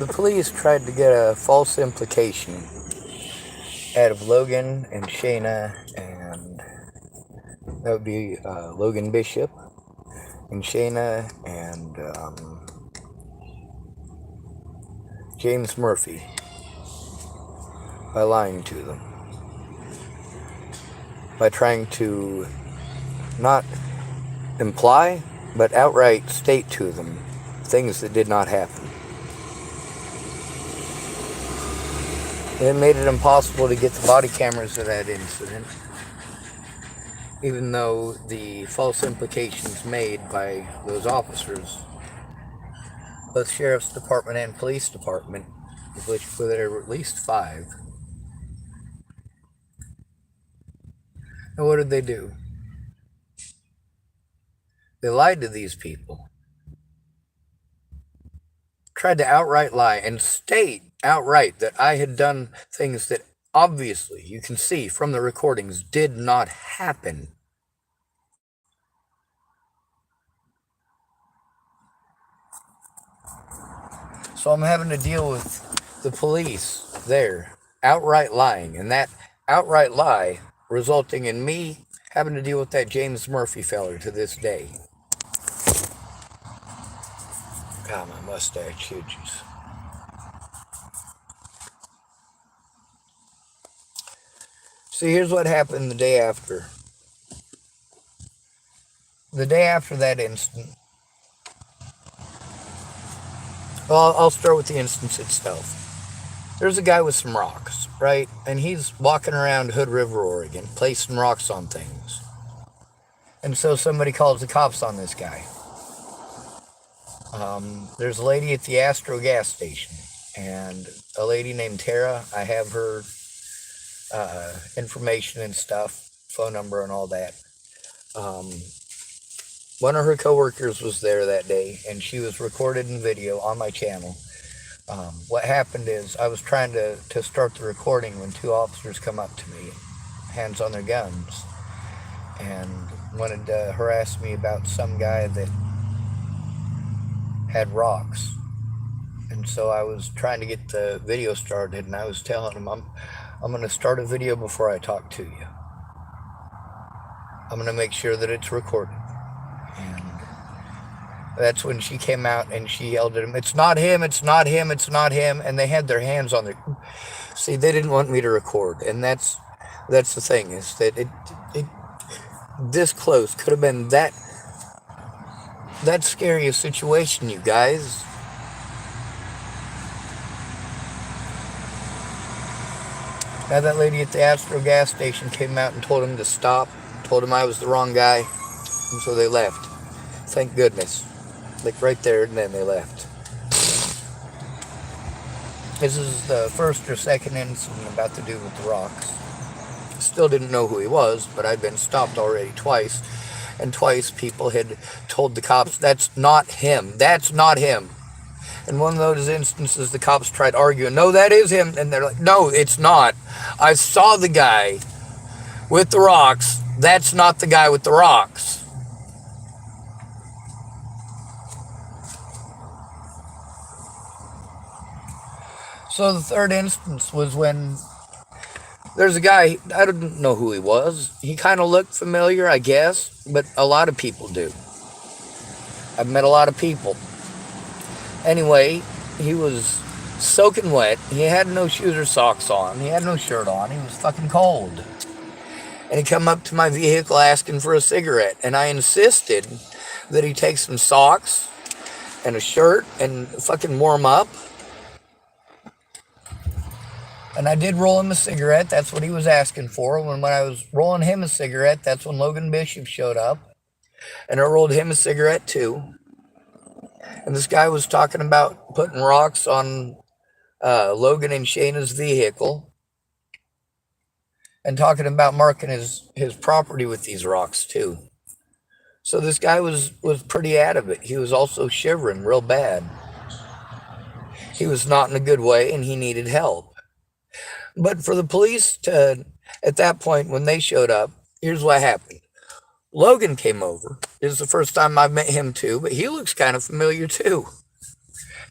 The police tried to get a false implication out of Logan and Shayna, and that would be Logan Bishop and Shayna and James Murphy by lying to them, by trying to not imply but outright state to them things that did not happen. It made it impossible to get the body cameras of that incident, even though the false implications made by those officers, both Sheriff's Department and Police Department, of which there were at least 5. And what did they do? They lied to these people. Tried to outright lie and state outright that I had done things that obviously you can see from the recordings did not happen. So I'm having to deal with the police there outright lying, and that outright lie resulting in me having to deal with that James Murphy feller to this day. God, my mustache huges. See, here's what happened the day after. The day after that incident. Well, I'll start with the instance itself. There's a guy with some rocks, right? And he's walking around Hood River, Oregon, placing rocks on things. And so somebody calls the cops on this guy. There's a lady at the Astro gas station, and a lady named Tara. I have her information and stuff, phone number and all that. One of her coworkers was there that day, and she was recorded in video on my channel. What happened is I was trying to start the recording when 2 officers come up to me, hands on their guns, and wanted to harass me about some guy that had rocks. And so I was trying to get the video started, and I was telling them, I'm going to start a video before I talk to you. I'm going to make sure that it's recorded. And that's when she came out and she yelled at him, "It's not him, it's not him, it's not him." And they had their hands on their... See, they didn't want me to record. And that's the thing, is that it this close could have been that scary a situation, you guys. Now that lady at the Astro gas station came out and told him to stop, told him I was the wrong guy, and so they left. Thank goodness. Like right there, and then they left. This is the first or second incident about the dude with the rocks. Still didn't know who he was, but I'd been stopped already twice. And twice people had told the cops, "That's not him. That's not him." And one of those instances, the cops tried arguing, "No, that is him." And they're like, "No, it's not. I saw the guy with the rocks. That's not the guy with the rocks." So the third instance was when there's a guy, I didn't know who he was. He kind of looked familiar, I guess, but a lot of people do. I've met a lot of people. Anyway, he was soaking wet. He had no shoes or socks on. He had no shirt on. He was fucking cold. And he come up to my vehicle asking for a cigarette. And I insisted that he take some socks and a shirt and fucking warm up. And I did roll him a cigarette. That's what he was asking for. When I was rolling him a cigarette, that's when Logan Bishop showed up. And I rolled him a cigarette too. And this guy was talking about putting rocks on Logan and Shayna's vehicle. And talking about marking his property with these rocks too. So this guy was pretty out of it. He was also shivering real bad. He was not in a good way, and he needed help. But for the police to, at that point when they showed up, here's what happened. Logan came over. This is the first time I've met him too, but he looks kind of familiar too.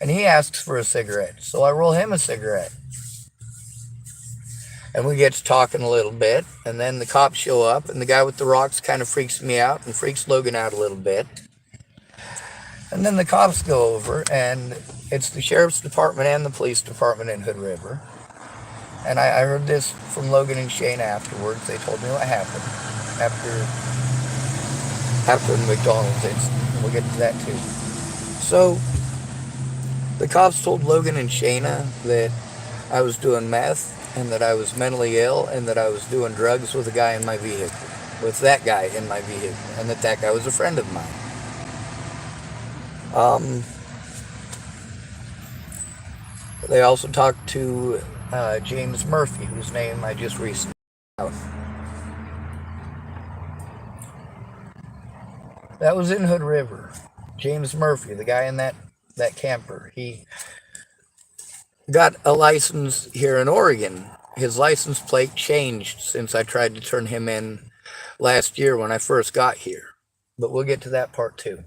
And he asks for a cigarette. So I roll him a cigarette. And we get to talking a little bit. And then the cops show up. And the guy with the rocks kind of freaks me out and freaks Logan out a little bit. And then the cops go over. And it's the sheriff's department and the police department in Hood River. And I heard this from Logan and Shane afterwards. They told me what happened after the McDonald's incident. We'll get to that too. So the cops told Logan and Shayna that I was doing meth and that I was mentally ill and that I was doing drugs with a guy in my vehicle, with that guy in my vehicle, and that guy was a friend of mine. They also talked to James Murphy, whose name I just recently found out. That was in Hood River. James Murphy, the guy in that camper, he got a license here in Oregon. His license plate changed since I tried to turn him in last year when I first got here. But we'll get to that part too.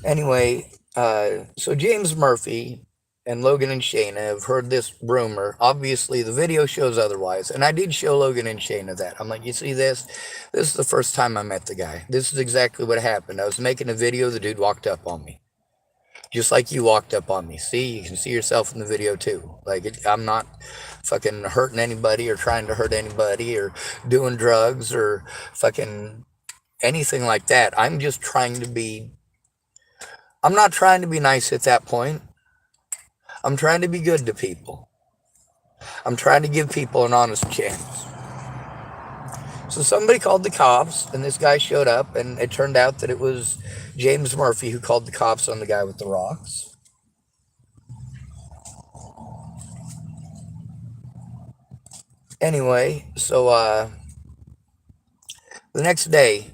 Anyway, so James Murphy and Logan and Shayna have heard this rumor. Obviously, the video shows otherwise. And I did show Logan and Shayna that. I'm like, you see this? This is the first time I met the guy. This is exactly what happened. I was making a video. The dude walked up on me. Just like you walked up on me. See? You can see yourself in the video, too. Like, I'm not fucking hurting anybody or trying to hurt anybody or doing drugs or fucking anything like that. I'm just trying to be... I'm not trying to be nice at that point. I'm trying to be good to people. I'm trying to give people an honest chance. So somebody called the cops, and this guy showed up, and it turned out that it was James Murphy who called the cops on the guy with the rocks. Anyway, so the next day,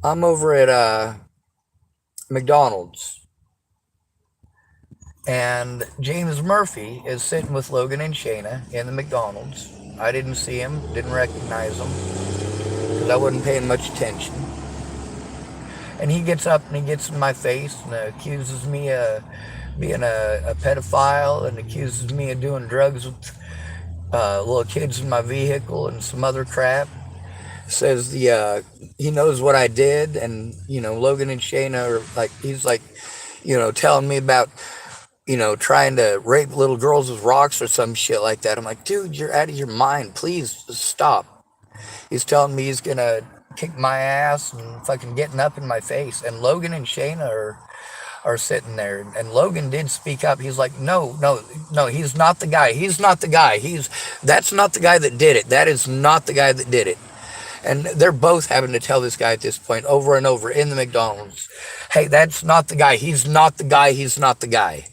I'm over at McDonald's. And James Murphy is sitting with Logan and Shayna in the McDonald's. I didn't see him, didn't recognize him, because I wasn't paying much attention. And he gets up and he gets in my face and accuses me of being a pedophile and accuses me of doing drugs with little kids in my vehicle and some other crap. Says he knows what I did, and, Logan and Shayna are like, he's like, telling me about, trying to rape little girls with rocks or some shit like that. I'm like, dude, you're out of your mind. Please stop. He's telling me he's going to kick my ass and fucking getting up in my face. And Logan and Shayna are sitting there. And Logan did speak up. He's like, no, he's not the guy. He's not the guy. That's not the guy that did it. That is not the guy that did it. And they're both having to tell this guy at this point over and over in the McDonald's, hey, that's not the guy. He's not the guy. He's not the guy.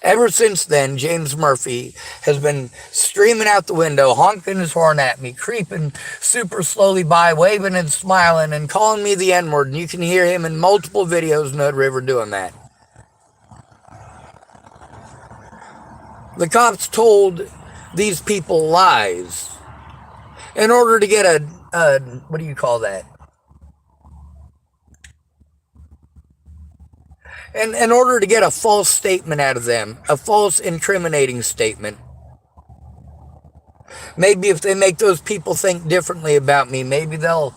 Ever since then, James Murphy has been screaming out the window, honking his horn at me, creeping super slowly by, waving and smiling, and calling me the N-word. And you can hear him in multiple videos in Hood River doing that. The cops told these people lies in order to get a what do you call that? And in order to get a false statement out of them, a false incriminating statement. Maybe if they make those people think differently about me, maybe they'll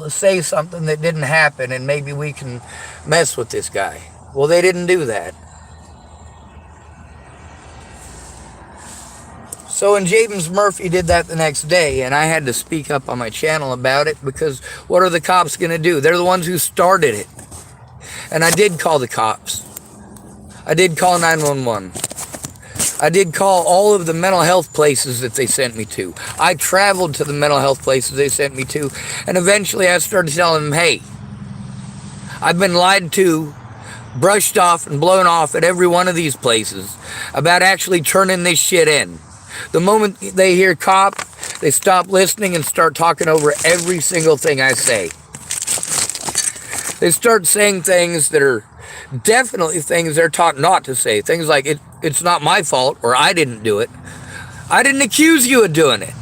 say something that didn't happen, and maybe we can mess with this guy. Well, they didn't do that. So when James Murphy did that the next day, and I had to speak up on my channel about it, because what are the cops going to do? They're the ones who started it. And I did call the cops. I did call 911. I did call all of the mental health places that they sent me to. I traveled to the mental health places they sent me to. And eventually I started telling them, hey, I've been lied to, brushed off, and blown off at every one of these places about actually turning this shit in. The moment they hear cop, they stop listening and start talking over every single thing I say. They start saying things that are definitely things they're taught not to say. Things like, it's not my fault, or I didn't do it. I didn't accuse you of doing it.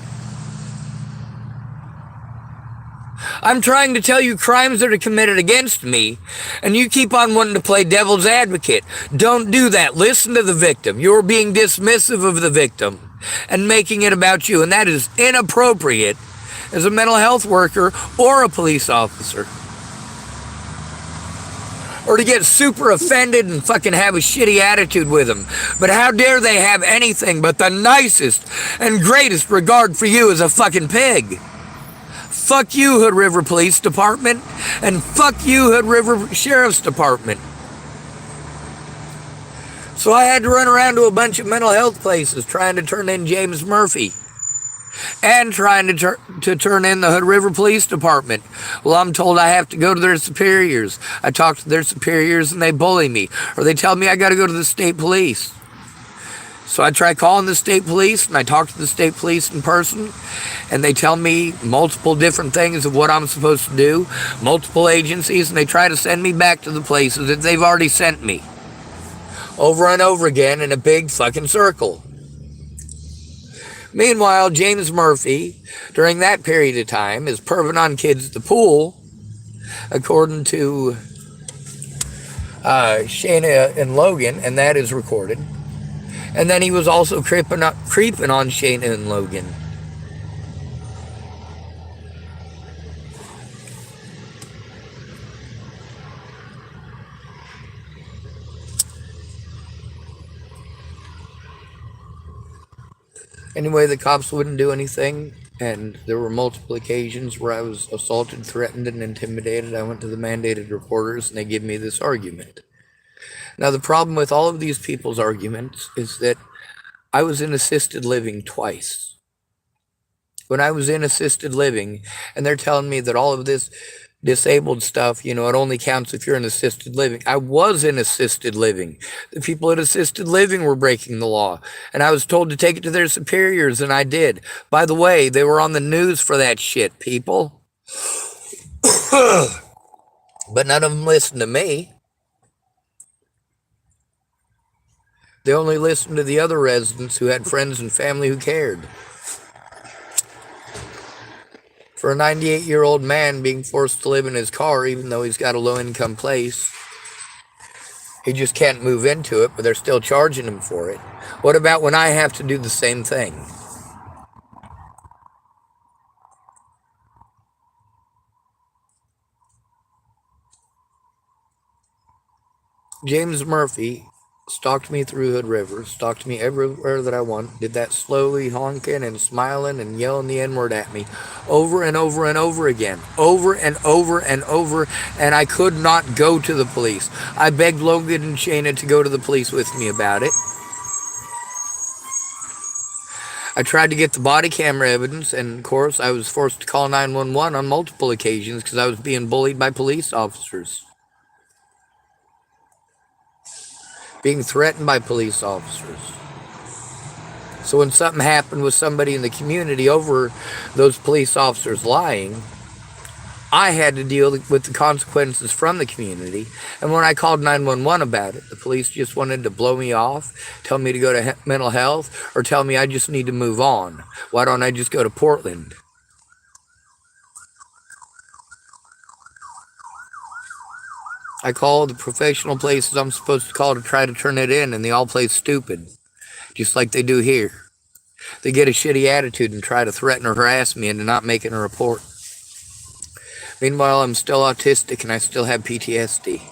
I'm trying to tell you crimes that are committed against me, and you keep on wanting to play devil's advocate. Don't do that. Listen to the victim. You're being dismissive of the victim and making it about you, and that is inappropriate as a mental health worker or a police officer. Or to get super offended and fucking have a shitty attitude with them. But how dare they have anything but the nicest and greatest regard for you as a fucking pig? Fuck you, Hood River Police Department, and fuck you, Hood River Sheriff's Department. So I had to run around to a bunch of mental health places trying to turn in James Murphy. And trying to turn in the Hood River Police Department. Well, I'm told I have to go to their superiors. I talk to their superiors and they bully me. Or they tell me I got to go to the state police. So I try calling the state police, and I talk to the state police in person, and they tell me multiple different things of what I'm supposed to do, multiple agencies, and they try to send me back to the places that they've already sent me. Over and over again in a big fucking circle. Meanwhile, James Murphy, during that period of time, is perving on kids at the pool, according to Shayna and Logan, and that is recorded. And then he was also creeping on Shayna and Logan. Anyway, the cops wouldn't do anything, and there were multiple occasions where I was assaulted, threatened, and intimidated. I went to the mandated reporters, and they gave me this argument. Now, the problem with all of these people's arguments is that I was in assisted living twice. When I was in assisted living, and they're telling me that all of this disabled stuff, it only counts if you're in assisted living. I was in assisted living. The people at assisted living were breaking the law, and I was told to take it to their superiors, and I did. By the way, they were on the news for that shit, people. But none of them listened to me. They only listened to the other residents who had friends and family who cared. For a 98-year-old man being forced to live in his car, even though he's got a low-income place, he just can't move into it, but they're still charging him for it. What about when I have to do the same thing? James Murphy stalked me through Hood River, stalked me everywhere that I want, did that slowly honking and smiling and yelling the N-word at me over and over and over again, over and over and over, and I could not go to the police. I begged Logan and Shayna to go to the police with me about it. I tried to get the body camera evidence, and of course I was forced to call 911 on multiple occasions because I was being bullied by police officers. Being threatened by police officers. So when something happened with somebody in the community over those police officers lying, I had to deal with the consequences from the community. And when I called 911 about it, the police just wanted to blow me off, tell me to go to mental health, or tell me I just need to move on. Why don't I just go to Portland? I call the professional places I'm supposed to call to try to turn it in, and they all play stupid, just like they do here. They get a shitty attitude and try to threaten or harass me into not making a report. Meanwhile, I'm still autistic and I still have PTSD.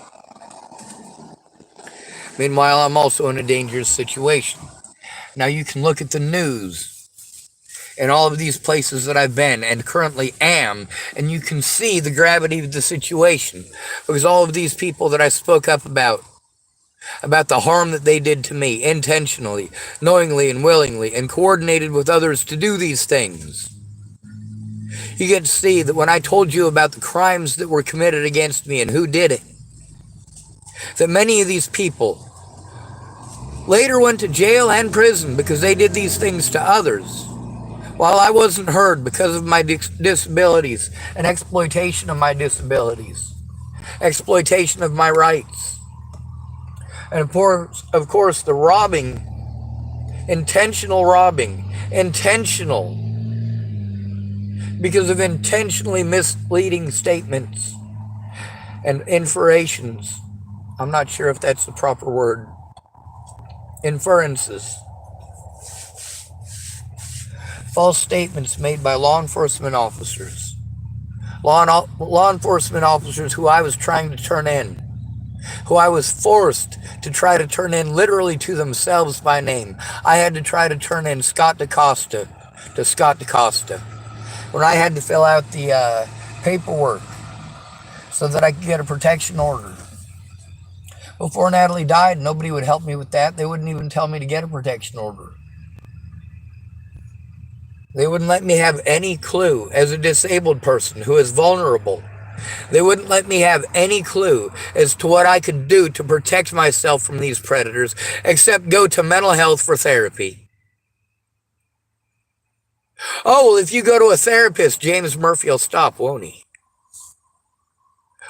Meanwhile, I'm also in a dangerous situation. Now you can look at the news in all of these places that I've been and currently am, and you can see the gravity of the situation, because all of these people that I spoke up about the harm that they did to me intentionally, knowingly and willingly, and coordinated with others to do these things. You get to see that when I told you about the crimes that were committed against me and who did it, that many of these people later went to jail and prison because they did these things to others, while I wasn't heard because of my disabilities and exploitation of my disabilities, exploitation of my rights, and of course the robbing, intentional because of intentionally misleading statements and inferences. I'm not sure if that's the proper word. Inferences. False statements made by law enforcement officers. Law enforcement officers who I was trying to turn in. Who I was forced to try to turn in literally to themselves by name. I had to try to turn in Scott DaCosta to Scott DaCosta. When I had to fill out the paperwork so that I could get a protection order. Before Natalie died, nobody would help me with that. They wouldn't even tell me to get a protection order. They wouldn't let me have any clue as a disabled person who is vulnerable. They wouldn't let me have any clue as to what I could do to protect myself from these predators, except go to mental health for therapy. Oh, well, if you go to a therapist, James Murphy will stop, won't he?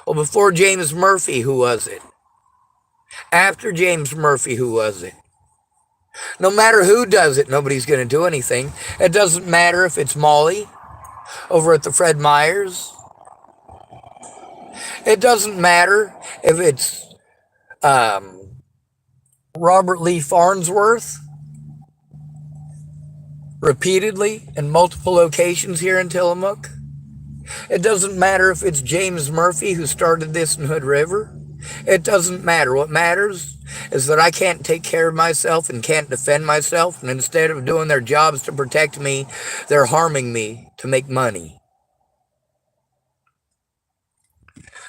Well, before James Murphy, who was it? After James Murphy, who was it? No matter who does it, nobody's going to do anything. It doesn't matter if it's Molly over at the Fred Meyers. It doesn't matter if it's Robert Lee Farnsworth, repeatedly in multiple locations here in Tillamookkk. It doesn't matter if it's James Murphy who started this in Hood River. It doesn't matter. What matters is that I can't take care of myself and can't defend myself, and instead of doing their jobs to protect me, they're harming me to make money.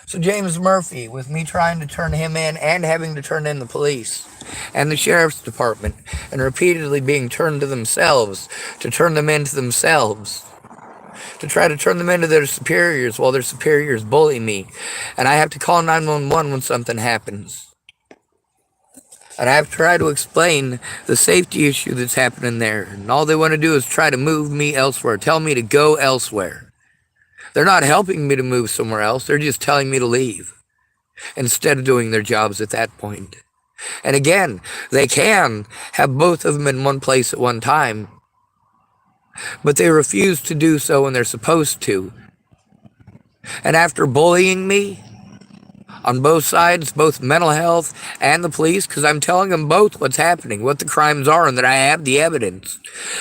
So James Murphy, with me trying to turn him in and having to turn in the police and the sheriff's department and repeatedly being turned to themselves, to turn them into themselves, to try to turn them into their superiors while their superiors bully me. And I have to call 911 when something happens. And I have to try to explain the safety issue that's happening there. And all they want to do is try to move me elsewhere, tell me to go elsewhere. They're not helping me to move somewhere else. They're just telling me to leave instead of doing their jobs at that point. And again, they can have both of them in one place at one time, but they refuse to do so when they're supposed to. And after bullying me on both sides, both mental health and the police, because I'm telling them both what's happening, what the crimes are, and that I have the evidence,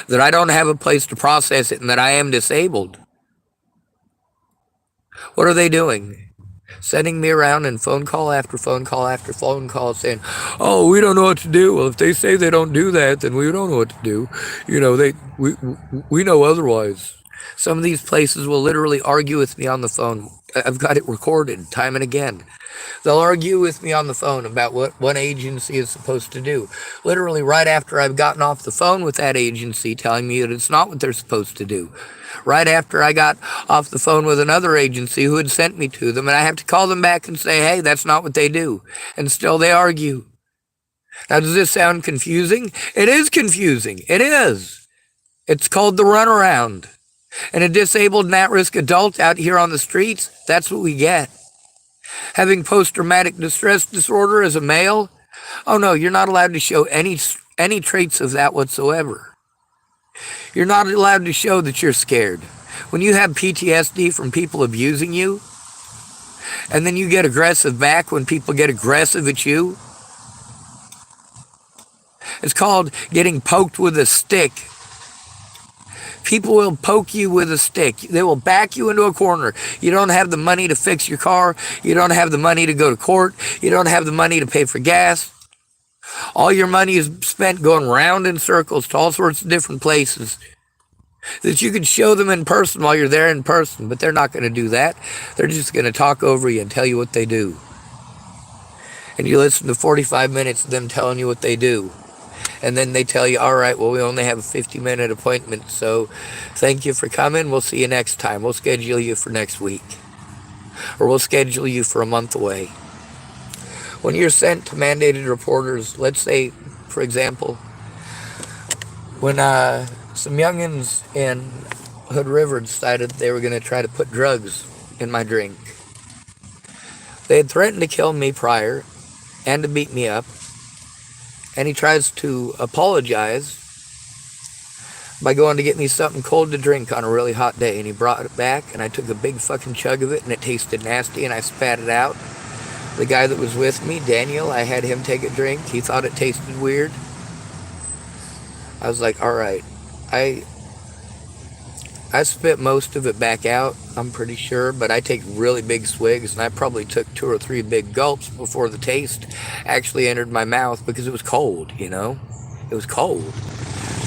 that I don't have a place to process it, and that I am disabled. What are they doing? Sending me around in phone call after phone call after phone call saying, oh, we don't know what to do. Well, if they say they don't do that, then we don't know what to do. You know, we know otherwise. Some of these places will literally argue with me on the phone. I've got it recorded time and again. They'll argue with me on the phone about what one agency is supposed to do. Literally right after I've gotten off the phone with that agency telling me that it's not what they're supposed to do. Right after I got off the phone with another agency who had sent me to them, and I have to call them back and say, hey, that's not what they do. And still they argue. Now, does this sound confusing? It is confusing. It is. It's called the runaround. And a disabled and at-risk adult out here on the streets, that's what we get. Having post-traumatic distress disorder as a male, oh no, you're not allowed to show any traits of that whatsoever. You're not allowed to show that you're scared. When you have PTSD from people abusing you, and then you get aggressive back when people get aggressive at you, it's called getting poked with a stick. People will poke you with a stick. They will back you into a corner. You don't have the money to fix your car. You don't have the money to go to court. You don't have the money to pay for gas. All your money is spent going round in circles to all sorts of different places that you could show them in person while you're there in person, but they're not going to do that. They're just going to talk over you and tell you what they do. And you listen to 45 minutes of them telling you what they do. And then they tell you, all right, well, we only have a 50-minute appointment, so thank you for coming. We'll see you next time. We'll schedule you for next week. Or we'll schedule you for a month away. When you're sent to mandated reporters, let's say, for example, when some youngins in Hood River decided they were going to try to put drugs in my drink. They had threatened to kill me prior and to beat me up. And he tries to apologize by going to get me something cold to drink on a really hot day, and he brought it back, and I took a big fucking chug of it, and it tasted nasty, and I spat it out. The guy that was with me, Daniel, I had him take a drink. He thought it tasted weird. I was like, all right. I spit most of it back out, I'm pretty sure, but I take really big swigs, and I probably took 2 or 3 big gulps before the taste actually entered my mouth because it was cold, you know? It was cold.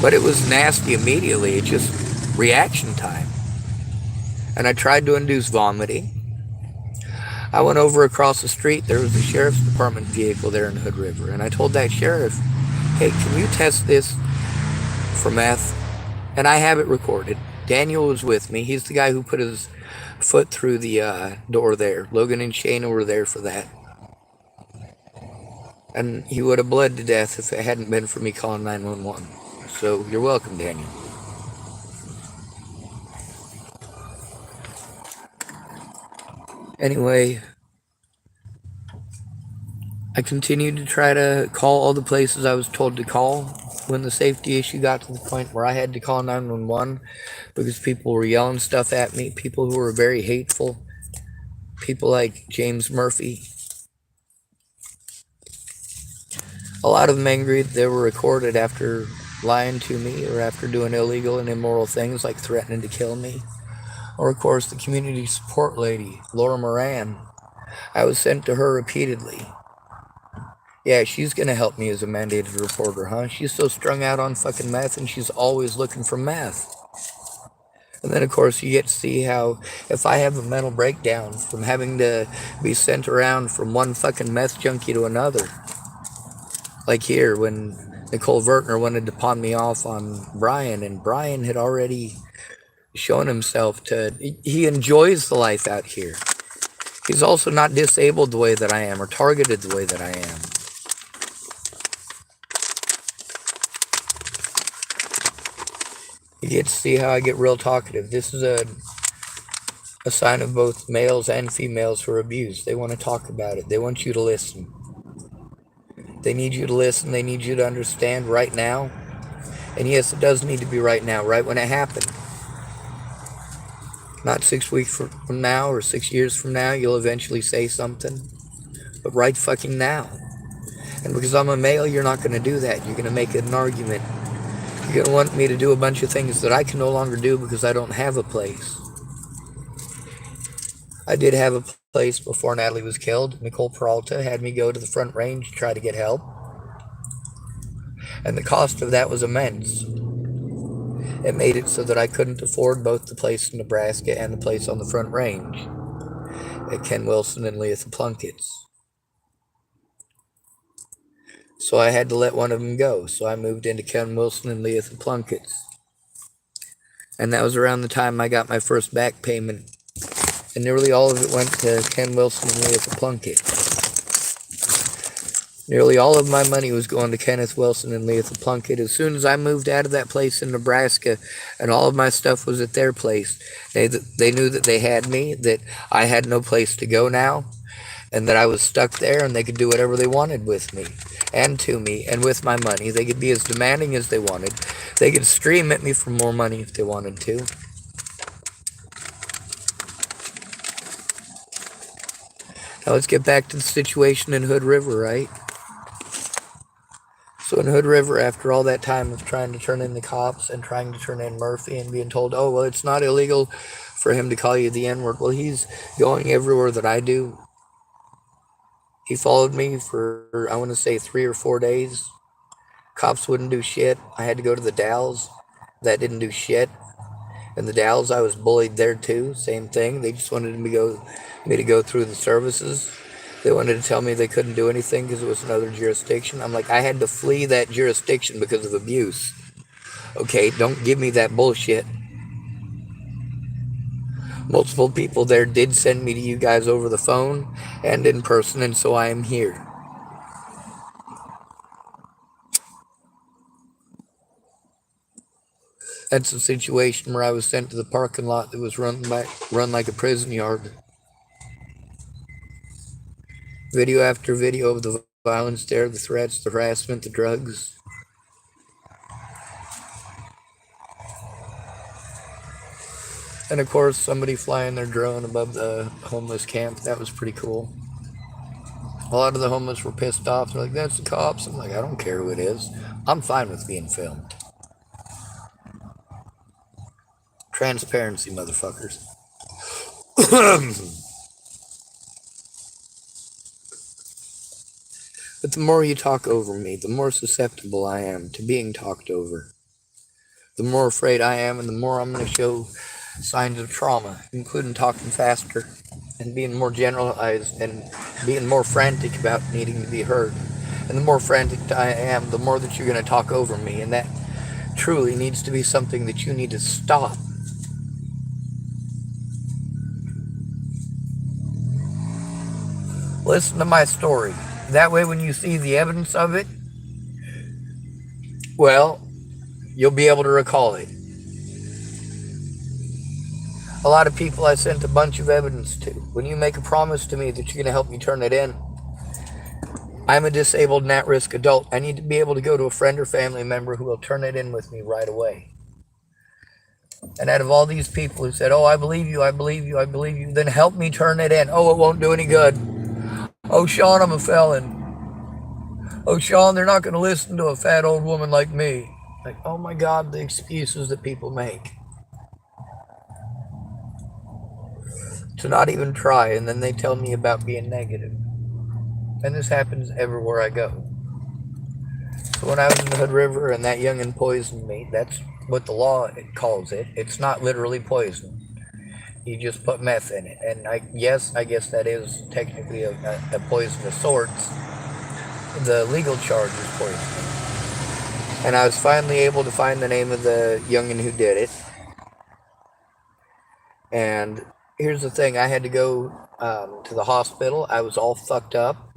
But it was nasty immediately. It just reaction time. And I tried to induce vomiting. I went over across the street. There was a sheriff's department vehicle there in Hood River, and I told that sheriff, hey, can you test this for meth? And I have it recorded. Daniel was with me. He's the guy who put his foot through the door there. Logan and Shayna were there for that. And he would have bled to death if it hadn't been for me calling 911. So you're welcome, Daniel. Anyway, I continued to try to call all the places I was told to call when the safety issue got to the point where I had to call 911 because people were yelling stuff at me, people who were very hateful, people like James Murphy. A lot of them angry that they were recorded after lying to me or after doing illegal and immoral things like threatening to kill me. Or, of course, the community support lady, Laura Moran. I was sent to her repeatedly. Yeah, she's going to help me as a mandated reporter, huh? She's so strung out on fucking meth, and she's always looking for meth. And then, of course, you get to see how if I have a mental breakdown from having to be sent around from one fucking meth junkie to another. Like here, when Nicole Vertner wanted to pawn me off on Brian, and Brian had already shown himself to, he enjoys the life out here. He's also not disabled the way that I am, or targeted the way that I am. You get to see how I get real talkative. This is a sign of both males and females who are abused. They want to talk about it. They want you to listen. They need you to listen. They need you to understand right now. And yes, it does need to be right now, right when it happened. Not 6 weeks from now or 6 years from now, you'll eventually say something. But right fucking now. And because I'm a male, you're not going to do that. You're going to make it an argument. You're going to want me to do a bunch of things that I can no longer do because I don't have a place. I did have a place before Natalie was killed. Nicole Peralta had me go to the Front Range to try to get help. And the cost of that was immense. It made it so that I couldn't afford both the place in Nebraska and the place on the Front Range at Ken Wilson and Leah Plunkett's. So I had to let one of them go. So I moved into Ken Wilson and Leah Plunkett's. And that was around the time I got my first back payment. And nearly all of it went to Ken Wilson and Leah Plunkett. Nearly all of my money was going to Kenneth Wilson and Leah Plunkett. As soon as I moved out of that place in Nebraska and all of my stuff was at their place, they knew that they had me, that I had no place to go now, and that I was stuck there and they could do whatever they wanted with me and to me and with my money. They could be as demanding as they wanted. They could scream at me for more money if they wanted to. Now let's get back to the situation in Hood River, right? So in Hood River, after all that time of trying to turn in the cops and trying to turn in Murphy and being told, oh, well, it's not illegal for him to call you the N-word. Well, he's going everywhere that I do. He followed me for, I want to say, 3 or 4 days. Cops wouldn't do shit. I had to go to the Dalles. That didn't do shit. In the Dalles, I was bullied there too. Same thing. They just wanted me to go through the services. They wanted to tell me they couldn't do anything because it was another jurisdiction. I'm like, I had to flee that jurisdiction because of abuse. Okay, don't give me that bullshit. Multiple people there did send me to you guys over the phone and in person, and so I am here. That's a situation where I was sent to the parking lot that was run like a prison yard. Video after video of the violence there, the threats, the harassment, the drugs. And of course, somebody flying their drone above the homeless camp. That was pretty cool. A lot of the homeless were pissed off. They're like, that's the cops. I'm like, I don't care who it is. I'm fine with being filmed. Transparency, motherfuckers. But the more you talk over me, the more susceptible I am to being talked over. The more afraid I am, and the more I'm going to show signs of trauma, including talking faster and being more generalized and being more frantic about needing to be heard. And the more frantic I am, the more that you're going to talk over me, and that truly needs to be something that you need to stop. Listen to my story. That way when you see the evidence of it, well, you'll be able to recall it. A lot of people I sent a bunch of evidence to. When you make a promise to me that you're going to help me turn it in, I'm a disabled and at-risk adult. I need to be able to go to a friend or family member who will turn it in with me right away. And out of all these people who said, oh, I believe you, I believe you, I believe you, then help me turn it in. Oh, it won't do any good. Oh, Sean, I'm a felon. Oh, Sean, they're not going to listen to a fat old woman like me. Like, oh my God, the excuses that people make. To not even try, and then they tell me about being negative. And this happens everywhere I go. So when I was in the Hood River and that youngin' poisoned me, that's what the law calls it. It's not literally poison. You just put meth in it. And I guess that is technically a poison of sorts. The legal charge is poisoning. And I was finally able to find the name of the youngin' who did it. And here's the thing. I had to go to the hospital. I was all fucked up.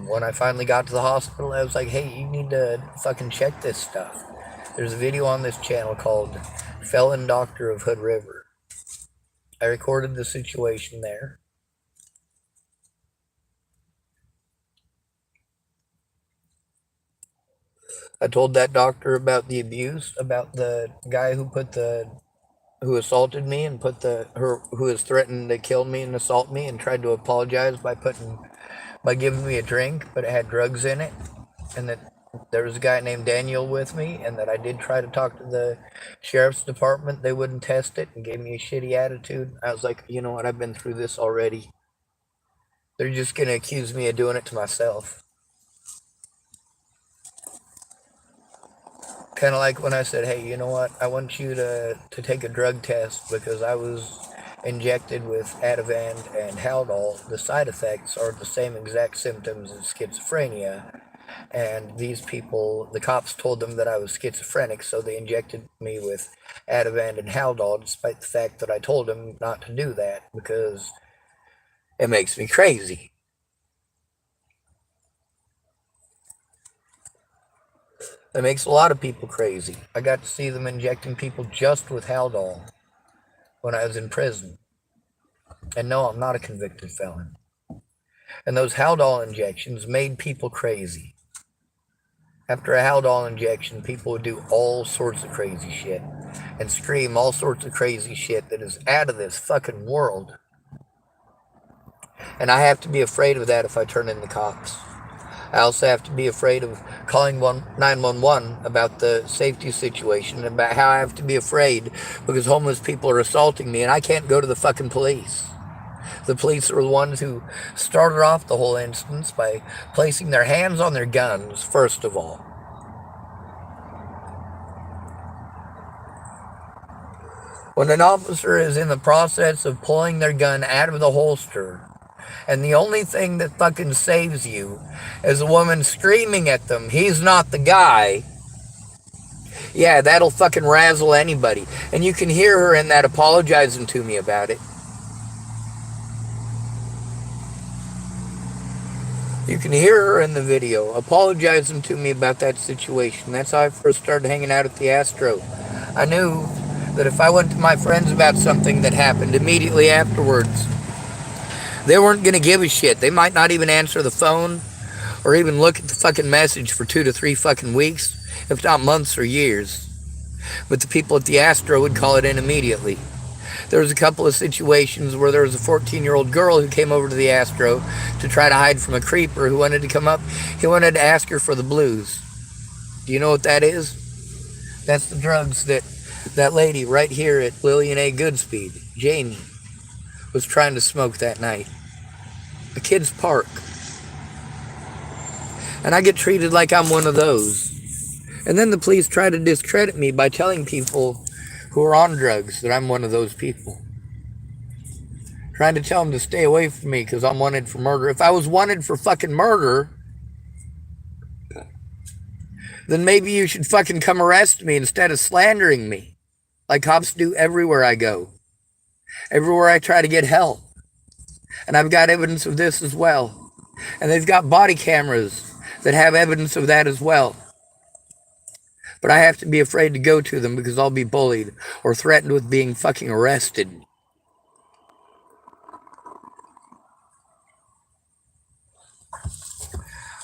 When I finally got to the hospital, I was like, hey, you need to fucking check this stuff. There's a video on this channel called Felon Doctor of Hood River. I recorded the situation there. I told that doctor about the abuse, about the guy who assaulted me and who has threatened to kill me and assault me and tried to apologize by giving me a drink, but it had drugs in it, and that there was a guy named Daniel with me, and that I did try to talk to the sheriff's department. They wouldn't test it and gave me a shitty attitude. I was like, you know what, I've been through this already. They're just going to accuse me of doing it to myself. Kind of like when I said, hey, you know what, I want you to take a drug test because I was injected with Ativan and Haldol. The side effects are the same exact symptoms as schizophrenia. And these people, the cops told them that I was schizophrenic, so they injected me with Ativan and Haldol, despite the fact that I told them not to do that because it makes me crazy. It makes a lot of people crazy. I got to see them injecting people just with Haldol when I was in prison. And no, I'm not a convicted felon. And those Haldol injections made people crazy. After a Haldol injection, people would do all sorts of crazy shit and scream all sorts of crazy shit that is out of this fucking world. And I have to be afraid of that if I turn in the cops. I also have to be afraid of calling 911 about the safety situation, about how I have to be afraid because homeless people are assaulting me and I can't go to the fucking police. The police are the ones who started off the whole instance by placing their hands on their guns, first of all. When an officer is in the process of pulling their gun out of the holster, and the only thing that fucking saves you is a woman screaming at them, he's not the guy. Yeah, that'll fucking razzle anybody. And you can hear her in that apologizing to me about it. You can hear her in the video apologizing to me about that situation. That's how I first started hanging out at the Astro. I knew that if I went to my friends about something that happened immediately afterwards, they weren't going to give a shit. They might not even answer the phone or even look at the fucking message for 2 to 3 fucking weeks, if not months or years. But the people at the Astro would call it in immediately. There was a couple of situations where there was a 14-year-old girl who came over to the Astro to try to hide from a creeper who wanted to come up. He wanted to ask her for the blues. Do you know what that is? That's the drugs that lady right here at Lillian A. Goodspeed, Jamie, was trying to smoke that night. A kid's park. And I get treated like I'm one of those. And then the police try to discredit me by telling people who are on drugs that I'm one of those people. Trying to tell them to stay away from me because I'm wanted for murder. If I was wanted for fucking murder, then maybe you should fucking come arrest me instead of slandering me, like cops do everywhere I go. Everywhere I try to get help. And I've got evidence of this as well. And they've got body cameras that have evidence of that as well. But I have to be afraid to go to them because I'll be bullied or threatened with being fucking arrested.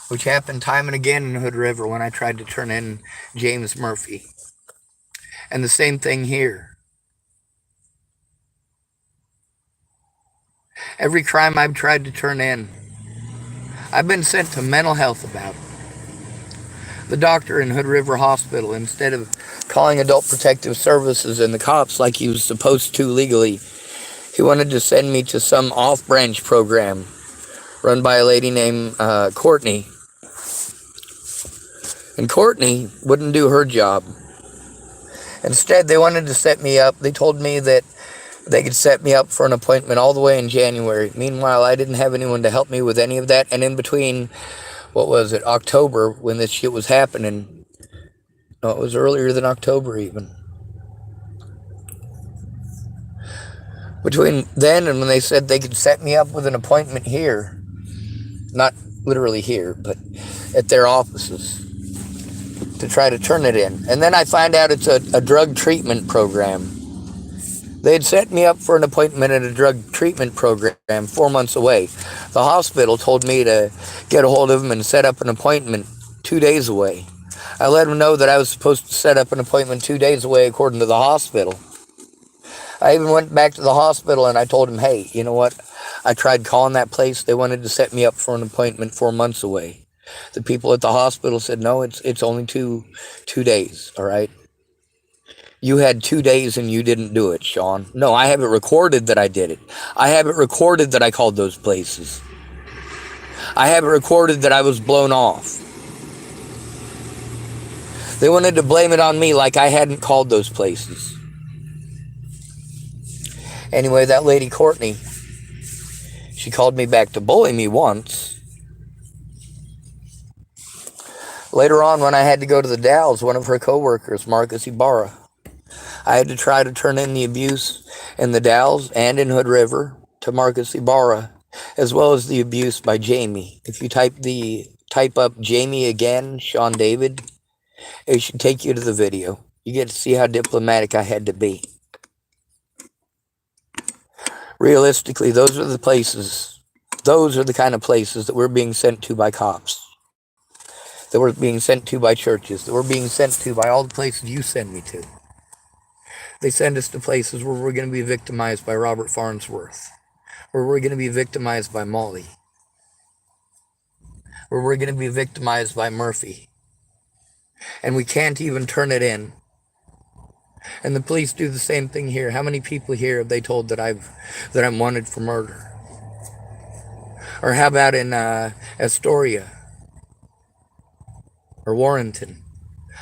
Which happened time and again in Hood River when I tried to turn in James Murphy. And the same thing here. Every crime I've tried to turn in, I've been sent to mental health about it. The doctor in Hood River Hospital, instead of calling Adult Protective Services and the cops like he was supposed to legally, he wanted to send me to some off-branch program run by a lady named Courtney. And Courtney wouldn't do her job. Instead, they wanted to set me up. They told me that they could set me up for an appointment all the way in January. Meanwhile, I didn't have anyone to help me with any of that. And in between, what was it, October, when this shit was happening. No, it was earlier than October even. Between then and when they said they could set me up with an appointment here, not literally here, but at their offices, to try to turn it in. And then I find out it's a drug treatment program. They had set me up for an appointment at a drug treatment program 4 months away. The hospital told me to get a hold of them and set up an appointment 2 days away. I let them know that I was supposed to set up an appointment 2 days away according to the hospital. I even went back to the hospital and I told them, hey, you know what? I tried calling that place. They wanted to set me up for an appointment 4 months away. The people at the hospital said, no, it's only two days, all right? You had 2 days and you didn't do it, Sean. No, I have it recorded that I did it. I have it recorded that I called those places. I have it recorded that I was blown off. They wanted to blame it on me like I hadn't called those places. Anyway, that lady Courtney, she called me back to bully me once. Later on, when I had to go to the Dalles, one of her co-workers, Marcus Ibarra, I had to try to turn in the abuse in the Dalles and in Hood River to Marcus Ibarra, as well as the abuse by Jamie. If you type up Jamie again, Sean David, it should take you to the video. You get to see how diplomatic I had to be. Realistically, those are the kind of places that we're being sent to by cops, that we're being sent to by churches, that we're being sent to by all the places you send me to. They send us to places where we're going to be victimized by Robert Farnsworth, where we're going to be victimized by Molly, where we're going to be victimized by Murphy. And we can't even turn it in. And the police do the same thing here. How many people here have they told that I'm wanted for murder? Or how about in Astoria or Warrenton?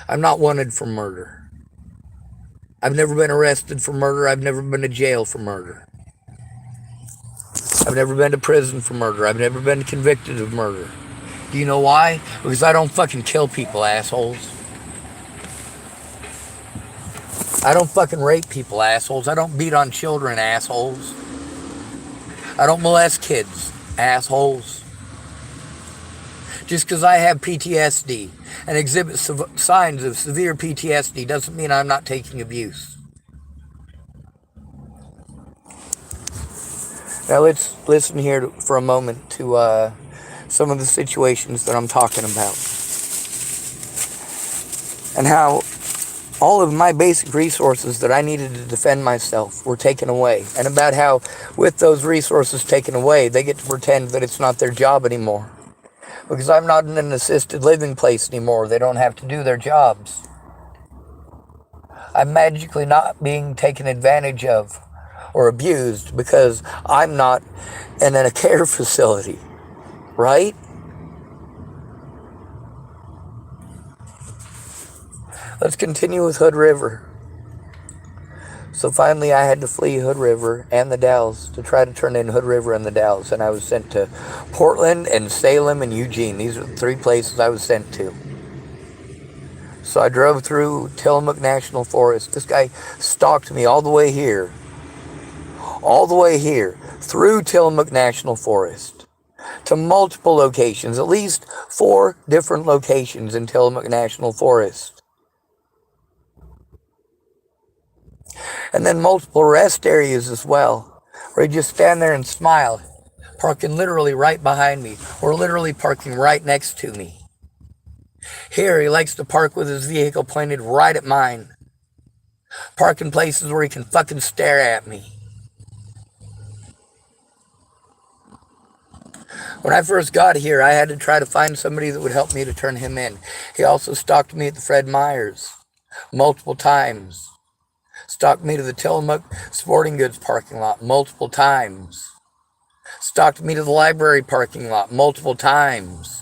I'm not wanted for murder. I've never been arrested for murder. I've never been to jail for murder. I've never been to prison for murder. I've never been convicted of murder. Do you know why? Because I don't fucking kill people, assholes. I don't fucking rape people, assholes. I don't beat on children, assholes. I don't molest kids, assholes. Just because I have PTSD and exhibit signs of severe PTSD doesn't mean I'm not taking abuse. Now let's listen here for a moment to some of the situations that I'm talking about. And all of my basic resources that I needed to defend myself were taken away. And about how with those resources taken away, they get to pretend that it's not their job anymore. Because I'm not in an assisted living place anymore. They don't have to do their jobs. I'm magically not being taken advantage of or abused because I'm not in a care facility, right? Let's continue with Hood River. So finally I had to flee Hood River and the Dalles to try to turn in Hood River and the Dalles. And I was sent to Portland and Salem and Eugene. These are the 3 places I was sent to. So I drove through Tillamookkk National Forest. This guy stalked me all the way here, through Tillamookkk National Forest, to multiple locations, at least 4 different locations in Tillamookkk National Forest. And then multiple rest areas as well, where he'd just stand there and smile, parking literally right behind me, or literally parking right next to me. Here, he likes to park with his vehicle pointed right at mine, parking places where he can fucking stare at me. When I first got here, I had to try to find somebody that would help me to turn him in. He also stalked me at the Fred Meyers multiple times. Stalked me to the Tillamookkk Sporting Goods parking lot multiple times. Stalked me to the library parking lot multiple times.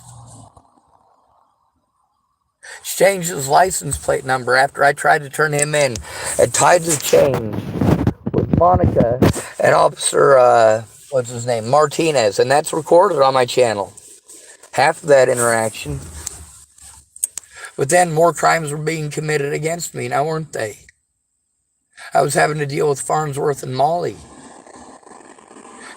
Changed his license plate number after I tried to turn him in and tied the chain with Monica and Officer, what's his name, Martinez, and that's recorded on my channel. Half of that interaction. But then more crimes were being committed against me, now weren't they? I was having to deal with Farnsworth and Molly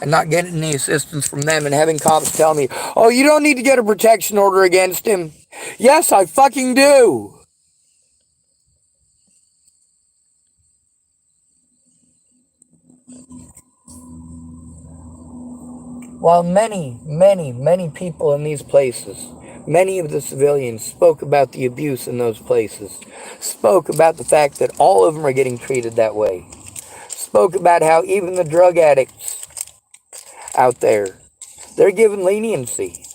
and not getting any assistance from them and having cops tell me, oh, you don't need to get a protection order against him. Yes, I fucking do. While many people in these places, many of the civilians spoke about the abuse in those places, spoke about the fact that all of them are getting treated that way, spoke about how even the drug addicts out there, they're given leniency.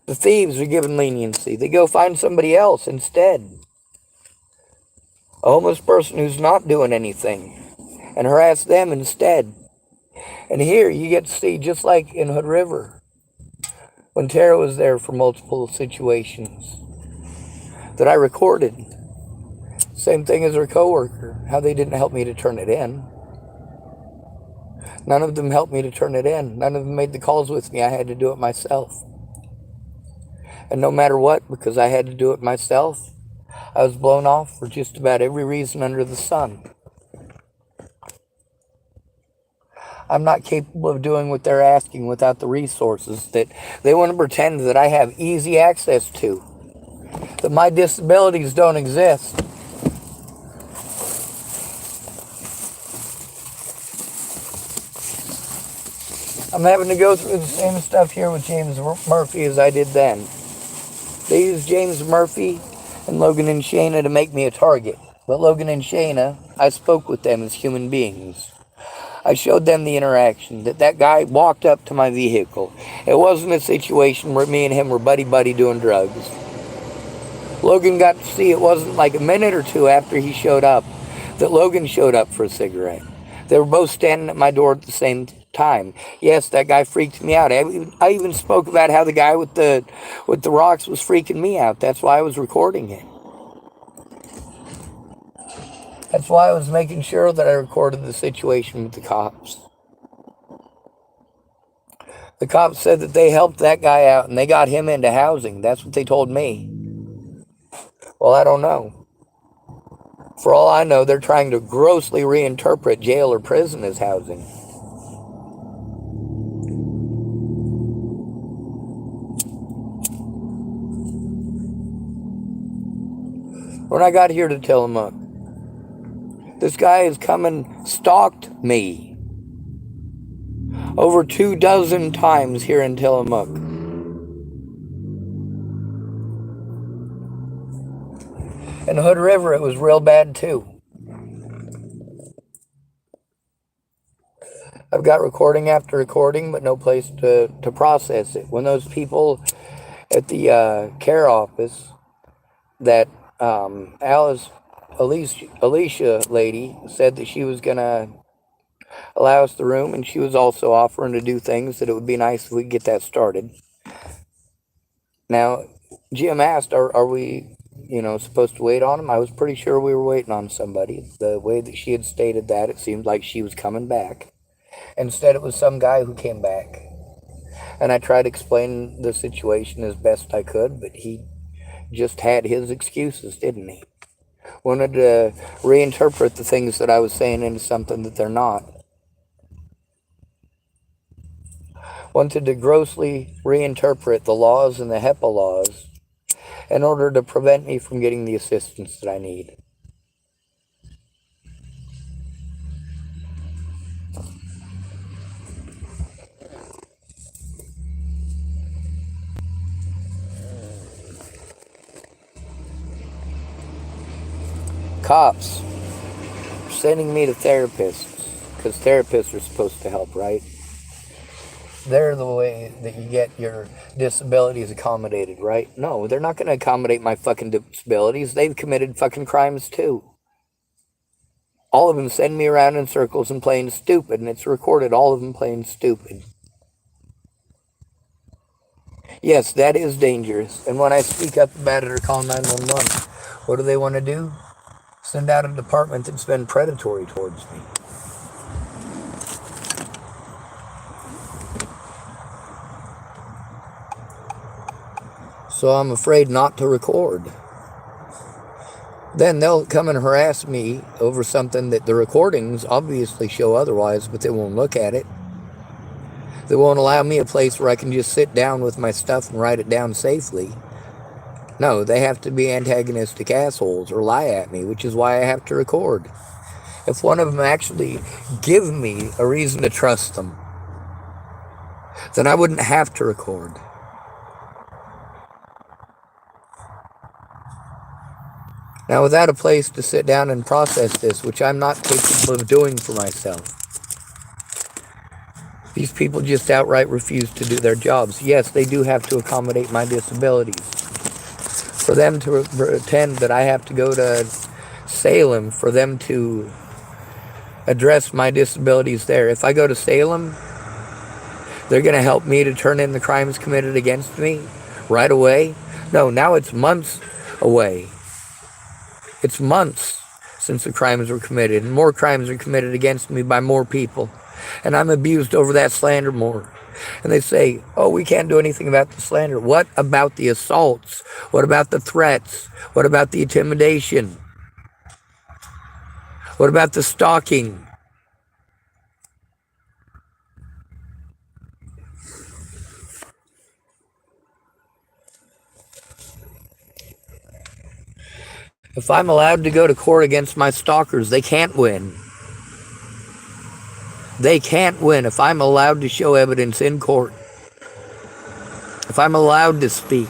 The thieves are given leniency. They go find somebody else instead. A homeless person who's not doing anything and harass them instead. And here you get to see, just like in Hood River, when Tara was there for multiple situations that I recorded. Same thing as her coworker, how they didn't help me to turn it in. None of them helped me to turn it in. None of them made the calls with me. I had to do it myself. And no matter what, because I had to do it myself, I was blown off for just about every reason under the sun. I'm not capable of doing what they're asking without the resources that they want to pretend that I have easy access to, that my disabilities don't exist. I'm having to go through the same stuff here with James Murphy as I did then. They used James Murphy and Logan and Shayna to make me a target. But Logan and Shayna, I spoke with them as human beings. I showed them the interaction, that guy walked up to my vehicle. It wasn't a situation where me and him were buddy-buddy doing drugs. Logan got to see it wasn't like a minute or two after he showed up that Logan showed up for a cigarette. They were both standing at my door at the same time. Yes, that guy freaked me out. I even spoke about how the guy with the rocks was freaking me out. That's why I was recording it. That's why I was making sure that I recorded the situation with the cops. The cops said that they helped that guy out and they got him into housing. That's what they told me. Well, I don't know. For all I know, they're trying to grossly reinterpret jail or prison as housing. When I got here to Tillamookkk, this guy has come and stalked me over 24 times here in Tillamookkk. In Hood River, it was real bad too. I've got recording after recording, but no place to process it. When those people at the care office, that Alicia lady, said that she was going to allow us the room, and she was also offering to do things that it would be nice if we could get that started. Now, Jim asked, are we, supposed to wait on him? I was pretty sure we were waiting on somebody. The way that she had stated that, it seemed like she was coming back. Instead, it was some guy who came back. And I tried to explain the situation as best I could, but he just had his excuses, didn't he? Wanted to reinterpret the things that I was saying into something that they're not. Wanted to grossly reinterpret the laws and the HEPA laws in order to prevent me from getting the assistance that I need. Cops sending me to therapists, because therapists are supposed to help, right? They're the way that you get your disabilities accommodated, right? No, they're not going to accommodate my fucking disabilities. They've committed fucking crimes too. All of them send me around in circles and playing stupid, and it's recorded, all of them playing stupid. Yes, that is dangerous. And when I speak up about it or call 911, what do they want to do? Send out a department that's been predatory towards me. So I'm afraid not to record. Then they'll come and harass me over something that the recordings obviously show otherwise, but they won't look at it. They won't allow me a place where I can just sit down with my stuff and write it down safely. No, they have to be antagonistic assholes or lie at me, which is why I have to record. If one of them actually give me a reason to trust them, then I wouldn't have to record. Now, without a place to sit down and process this, which I'm not capable of doing for myself, these people just outright refuse to do their jobs. Yes, they do have to accommodate my disabilities. For them to pretend that I have to go to Salem for them to address my disabilities there. If I go to Salem, they're going to help me to turn in the crimes committed against me right away. No, now it's months away. It's months since the crimes were committed, and more crimes are committed against me by more people. And I'm abused over that slander more. And they say, oh, we can't do anything about the slander. What about the assaults? What about the threats? What about the intimidation? What about the stalking? If I'm allowed to go to court against my stalkers, they can't win. They can't win if I'm allowed to show evidence in court. If I'm allowed to speak.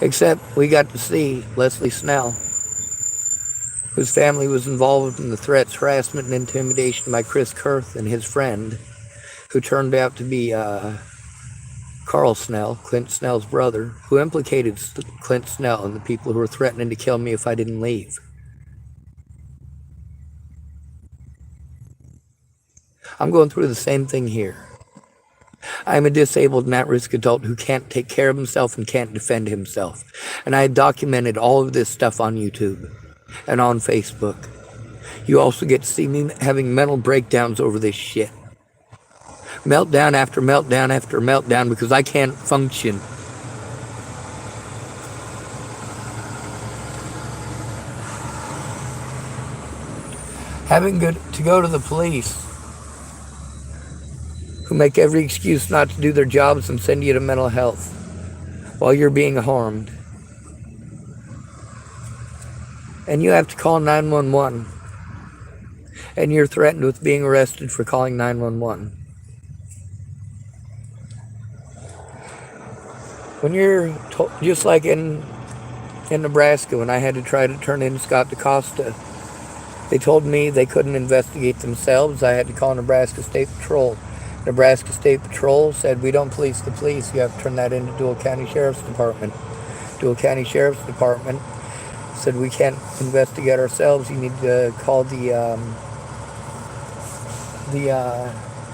Except we got to see Leslie Snell, whose family was involved in the threats, harassment, and intimidation by Chris Kurth and his friend, who turned out to be Carl Snell, Clint Snell's brother, who implicated Clint Snell and the people who were threatening to kill me if I didn't leave. I'm going through the same thing here. I'm a disabled and at-risk adult who can't take care of himself and can't defend himself. And I documented all of this stuff on YouTube and on Facebook. You also get to see me having mental breakdowns over this shit. Meltdown after meltdown after meltdown because I can't function. Having to go to the police, who make every excuse not to do their jobs and send you to mental health while you're being harmed. And you have to call 911. And you're threatened with being arrested for calling 911. When you're just like in in Nebraska when I had to try to turn in Scott DaCosta. They told me they couldn't investigate themselves. I had to call Nebraska State Patrol. Nebraska State Patrol said, we don't police the police. You have to turn that into Dual County Sheriff's Department. Dual County Sheriff's Department said, we can't investigate ourselves. You need to call the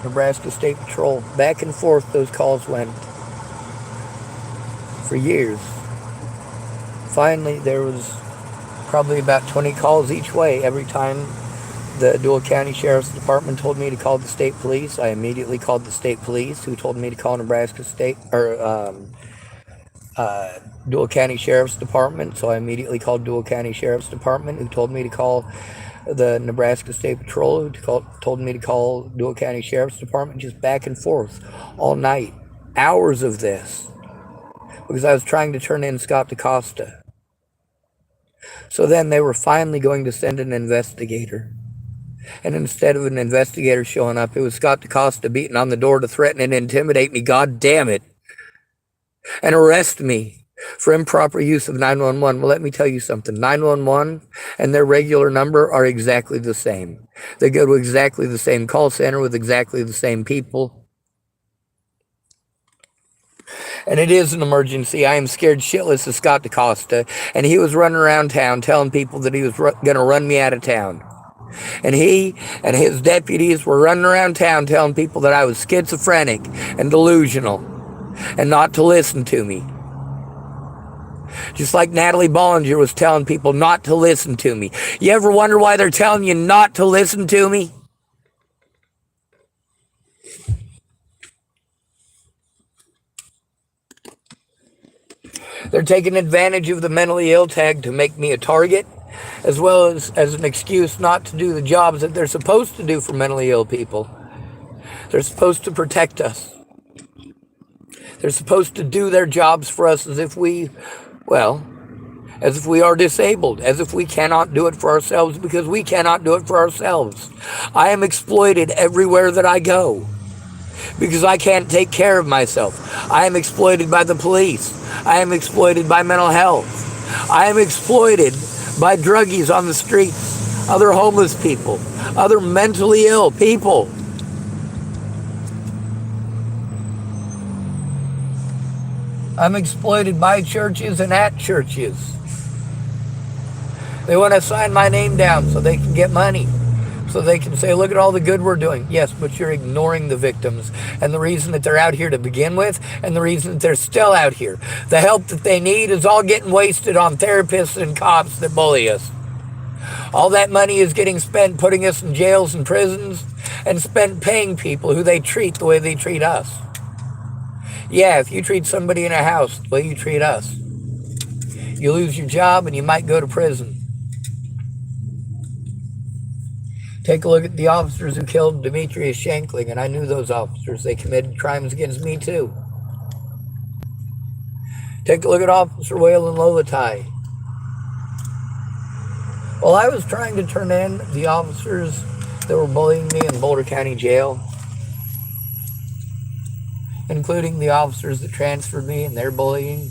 Nebraska State Patrol. Back and forth those calls went for years. Finally, there was probably about 20 calls each way. Every time the Dual County Sheriff's Department told me to call the state police, I immediately called the state police, who told me to call Nebraska State Dual County Sheriff's Department. So I immediately called Dual County Sheriff's Department, who told me to call the Nebraska State Patrol, who told me to call Dual County Sheriff's Department, just back and forth all night. Hours of this, because I was trying to turn in Scott DaCosta. So then they were finally going to send an investigator. And instead of an investigator showing up, it was Scott DaCosta beating on the door to threaten and intimidate me, God damn it, and arrest me for improper use of 911. Well, let me tell you something. 911 and their regular number are exactly the same. They go to exactly the same call center with exactly the same people. And it is an emergency. I am scared shitless of Scott DaCosta, and he was running around town telling people that he was going to run me out of town. And he and his deputies were running around town telling people that I was schizophrenic and delusional and not to listen to me. Just like Natalie Bollinger was telling people not to listen to me. You ever wonder why they're telling you not to listen to me? They're taking advantage of the mentally ill tag to make me a target, as well as an excuse not to do the jobs that they're supposed to do for mentally ill people. They're supposed to protect us. They're supposed to do their jobs for us as if we are disabled, as if we cannot do it for ourselves, because we cannot do it for ourselves. I am exploited everywhere that I go because I can't take care of myself. I am exploited by the police. I am exploited by mental health. I am exploited by druggies on the streets, other homeless people, other mentally ill people. I'm exploited by churches and at churches. They want to sign my name down so they can get money. So they can say, look at all the good we're doing. Yes, but you're ignoring the victims and the reason that they're out here to begin with, and the reason that they're still out here. The help that they need is all getting wasted on therapists and cops that bully us. All that money is getting spent putting us in jails and prisons, and spent paying people who they treat the way they treat us. Yeah, if you treat somebody in a house the way you treat us, you lose your job and you might go to prison. Take a look at the officers who killed Demetrius Shankling, and I knew those officers. They committed crimes against me too. Take a look at Officer Waylon Lolatai. Well, I was trying to turn in the officers that were bullying me in Boulder County Jail, including the officers that transferred me and their bullying.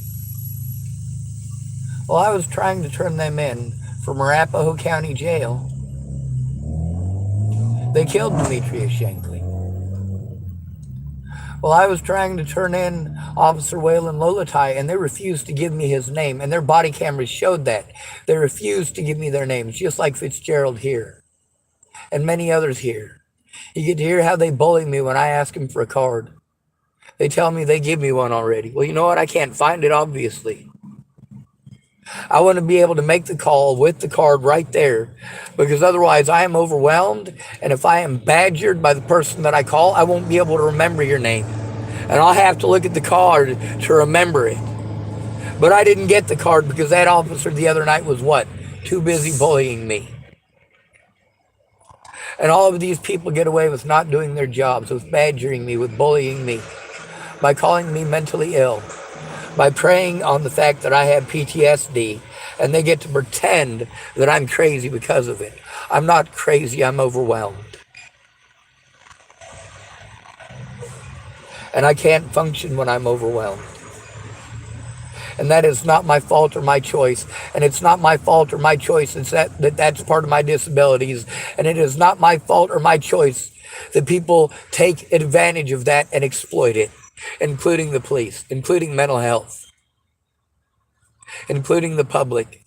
Well, I was trying to turn them in from Arapahoe County Jail. They killed Demetrius Shankling. Well, I was trying to turn in Officer Waylon Lolatai, and they refused to give me his name, and their body cameras showed that. They refused to give me their names, just like Fitzgerald here, and many others here. You get to hear how they bully me when I ask them for a card. They tell me they give me one already. Well, you know what? I can't find it, obviously. I want to be able to make the call with the card right there, because otherwise I am overwhelmed, and if I am badgered by the person that I call, I won't be able to remember your name, and I'll have to look at the card to remember it. But I didn't get the card because that officer the other night was what? Too busy bullying me. And all of these people get away with not doing their jobs, with badgering me, with bullying me, by calling me mentally ill, by preying on the fact that I have PTSD, and they get to pretend that I'm crazy because of it. I'm not crazy, I'm overwhelmed. And I can't function when I'm overwhelmed. And that is not my fault or my choice. And it's not my fault or my choice. It's that's part of my disabilities. And it is not my fault or my choice that people take advantage of that and exploit it, including the police, including mental health, including the public,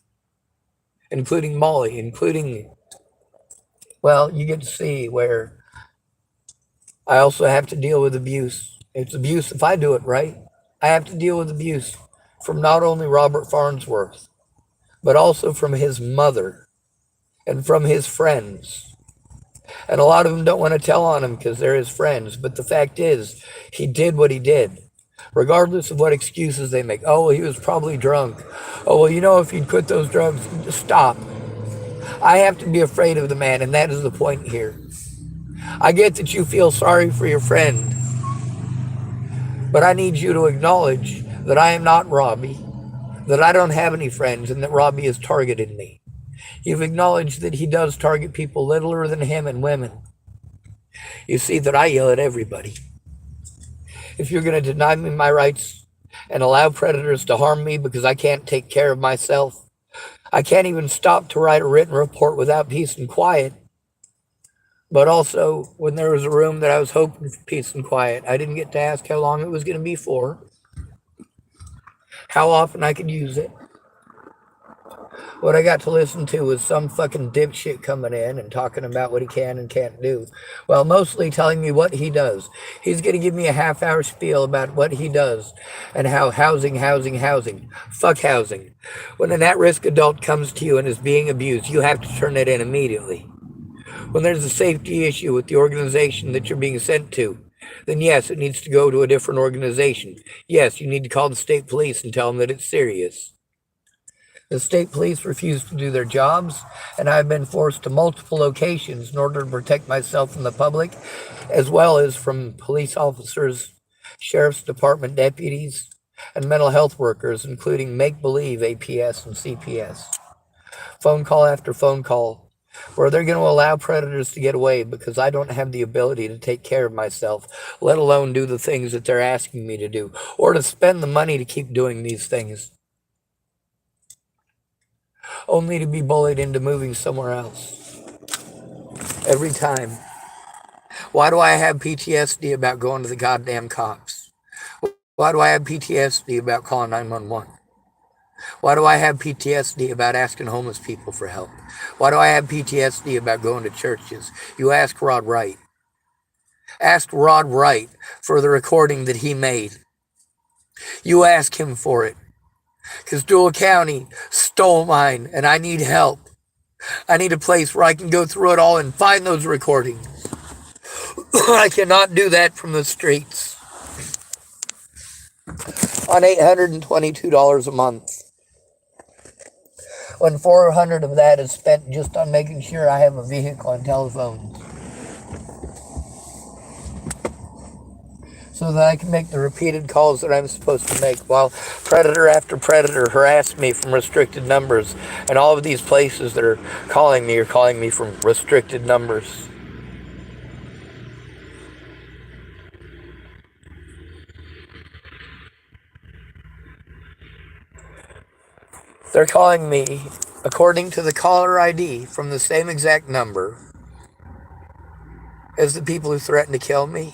including Molly, including, well, you get to see where I also have to deal with abuse. It's abuse if I do it right. I have to deal with abuse from not only Robert Farnsworth, but also from his mother and from his friends. And a lot of them don't want to tell on him because they're his friends. But the fact is, he did what he did, regardless of what excuses they make. Oh, well, he was probably drunk. Oh, well, you know, if he'd quit those drugs, stop. I have to be afraid of the man, and that is the point here. I get that you feel sorry for your friend, but I need you to acknowledge that I am not Robbie, that I don't have any friends, and that Robbie has targeted me. You've acknowledged that he does target people littler than him and women. You see that I yell at everybody. If you're going to deny me my rights and allow predators to harm me because I can't take care of myself, I can't even stop to write a written report without peace and quiet. But also, when there was a room that I was hoping for peace and quiet, I didn't get to ask how long it was going to be for, how often I could use it. What I got to listen to was some fucking dipshit coming in and talking about what he can and can't do. Well, mostly telling me what he does. He's going to give me a half-hour spiel about what he does and how housing. Fuck housing. When an at-risk adult comes to you and is being abused, you have to turn it in immediately. When there's a safety issue with the organization that you're being sent to, then yes, it needs to go to a different organization. Yes, you need to call the state police and tell them that it's serious. The state police refuse to do their jobs, and I've been forced to multiple locations in order to protect myself from the public, as well as from police officers, sheriff's department deputies, and mental health workers, including make-believe APS and CPS. Phone call after phone call, where they're going to allow predators to get away because I don't have the ability to take care of myself, let alone do the things that they're asking me to do, or to spend the money to keep doing these things, only to be bullied into moving somewhere else. Every time. Why do I have PTSD about going to the goddamn cops? Why do I have PTSD about calling 911? Why do I have PTSD about asking homeless people for help? Why do I have PTSD about going to churches? You ask Rod Wright. Ask Rod Wright for the recording that he made. You ask him for it. Because Dual County stole mine, and I need help. I need a place where I can go through it all and find those recordings. I cannot do that from the streets. On $822 a month. When $400 of that is spent just on making sure I have a vehicle and telephone, so that I can make the repeated calls that I'm supposed to make, while predator after predator harass me from restricted numbers, and all of these places that are calling me from restricted numbers. They're calling me, according to the caller ID, from the same exact number as the people who threatened to kill me,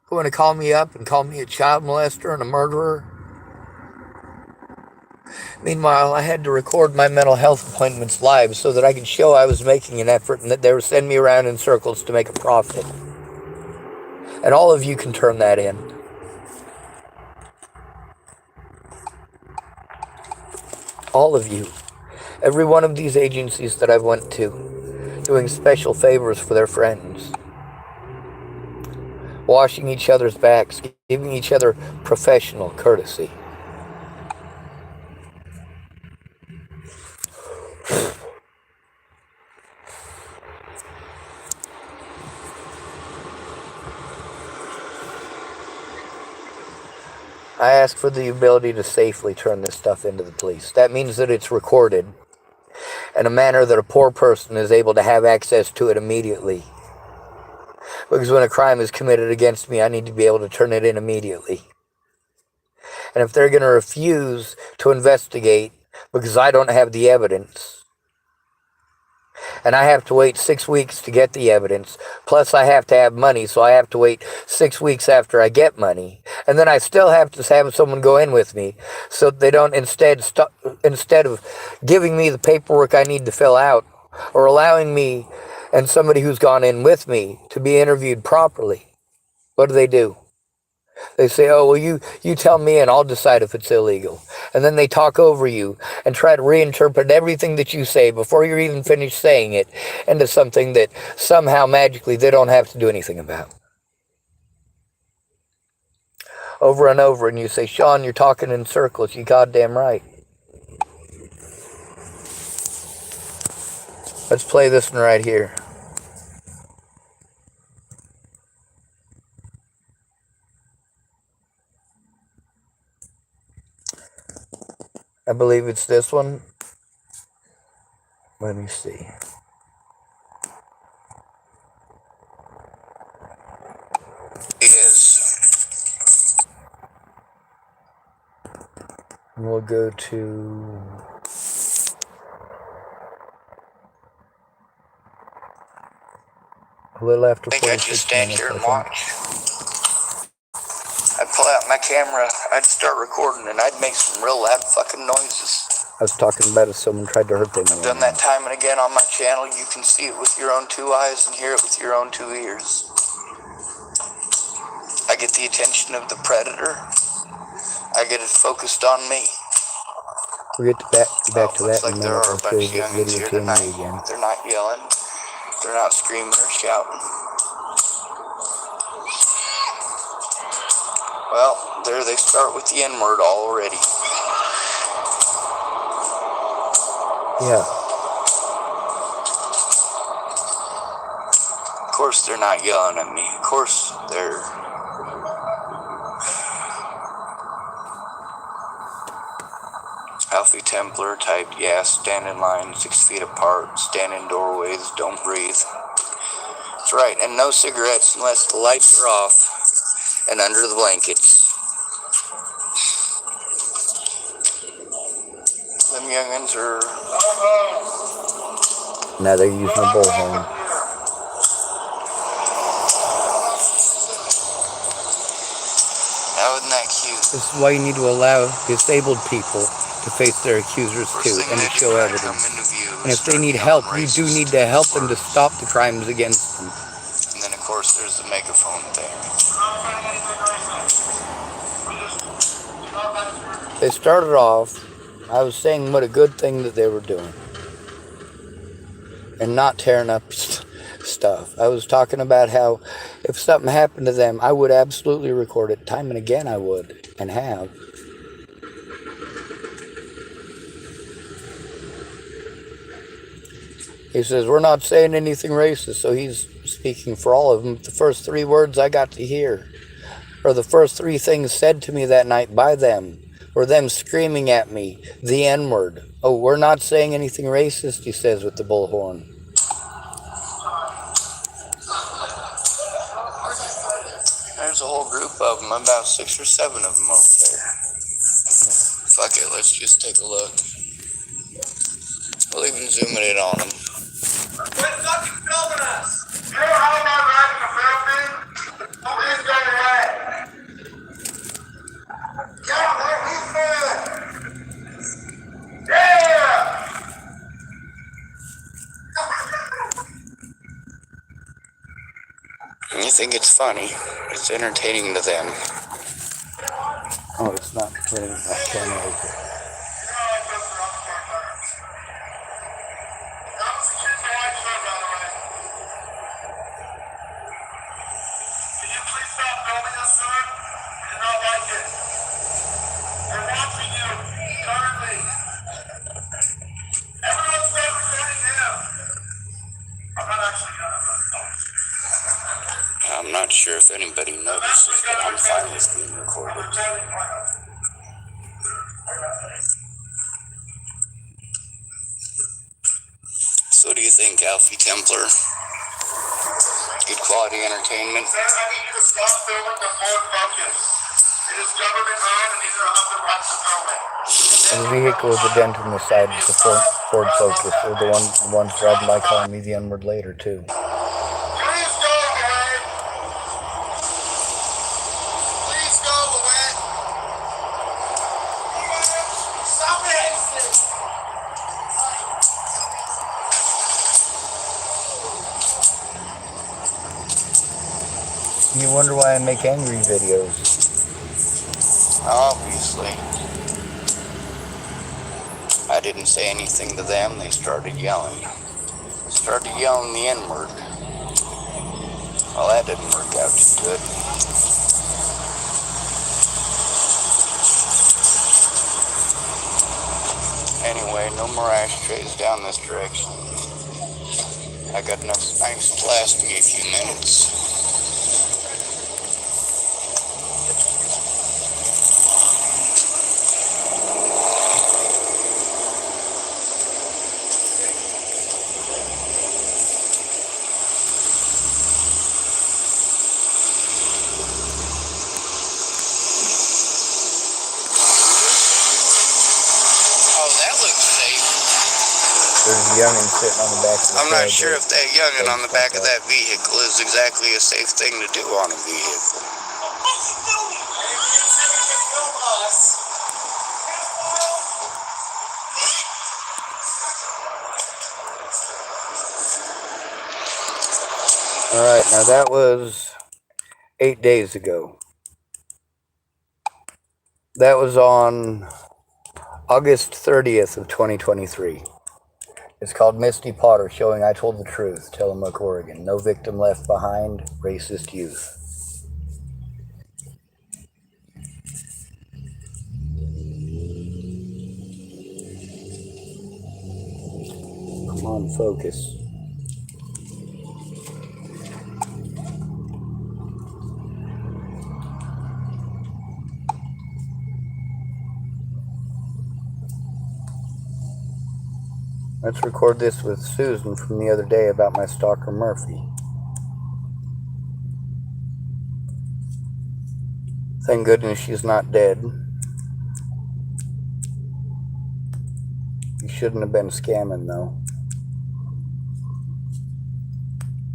who want to call me up and call me a child molester and a murderer. Meanwhile, I had to record my mental health appointments live so that I could show I was making an effort and that they were sending me around in circles to make a profit. And all of you can turn that in. All of you. Every one of these agencies that I've went to, doing special favors for their friends. Washing each other's backs, giving each other professional courtesy. I ask for the ability to safely turn this stuff into the police. That means that it's recorded in a manner that a poor person is able to have access to it immediately. Because when a crime is committed against me, I need to be able to turn it in immediately. And if they're going to refuse to investigate because I don't have the evidence, and I have to wait 6 weeks to get the evidence, plus I have to have money, so I have to wait 6 weeks after I get money, and then I still have to have someone go in with me, so they don't instead of giving me the paperwork I need to fill out, or allowing me and somebody who's gone in with me to be interviewed properly, what do? They say, oh, well, you tell me and I'll decide if it's illegal. And then they talk over you and try to reinterpret everything that you say before you're even finished saying it into something that somehow magically they don't have to do anything about. Over and over, and you say, Sean, you're talking in circles. You goddamn right. Let's play this one right here. I believe it's this one. Let me see. And we'll go to a little after 46 minutes. I think I'd just stand here and watch. I'd pull out my camera, I'd start recording, and I'd make some real loud fucking noises. I was talking about if someone tried to hurt them. I've done that time and again on my channel. You can see it with your own 2 eyes and hear it with your own 2 ears. I get the attention of the predator. I get it focused on me. We'll get back to that in a minute. I'll show you this video to me again. They're not yelling. They're not screaming or shouting. Well, there they start with the N-word already. Yeah. Of course they're not yelling at me. Of course they're... Alfie Templar typed, yeah, stand in line 6 feet apart, stand in doorways, don't breathe. That's right, and no cigarettes unless the lights are off and under the blankets. Them youngins are... Now they're using a bullhorn. Now isn't that cute? This is why you need to allow disabled people to face their accusers too and to show evidence. And if they need help, you do need to help them to stop the crimes against them. And then of course there's the megaphone thing. They started off, I was saying what a good thing that they were doing. And not tearing up stuff. I was talking about how if something happened to them, I would absolutely record it. Time and again I would, and have. He says, we're not saying anything racist, so he's speaking for all of them. The first 3 words I got to hear, or the first 3 things said to me that night by them, were them screaming at me, the N-word. Oh, we're not saying anything racist, he says with the bullhorn. There's a whole group of them, about 6 or 7 of them over there. Fuck it, let's just take a look. We'll even zoom it in on them. Quit fucking filming us! You know how am I riding the film, dude? Nobody's going to ride. Yeah, what he said! Yeah! And you think it's funny. It's entertaining to them. Oh, it's not putting that camera over. I'm not sure if anybody notices, but I'm fine with being recorded. So what do you think, Alfie Templar? Good quality entertainment? I need you to stop filming the Ford Focus. The vehicle with the dent on the side is the Ford Focus. They're the ones riding by calling me the N-word later, too. You wonder why I make angry videos. Obviously. I didn't say anything to them, they started yelling. Started yelling the N-word. Well, that didn't work out too good. Anyway, no more ashtrays down this direction. I got enough snipes to last me a few minutes. There's a youngin' sitting on the back of the I'm not sure if that youngin' on the back of that vehicle is exactly a safe thing to do on a vehicle. Alright, now that was 8 days ago. That was on August 30th of 2023. It's called Misty Potter, showing I told the truth, Tillamookkk, Oregon. No victim left behind, racist youth. Come on, focus. Let's record this with Susan from the other day about my stalker Murphy. Thank goodness she's not dead. You shouldn't have been scamming though.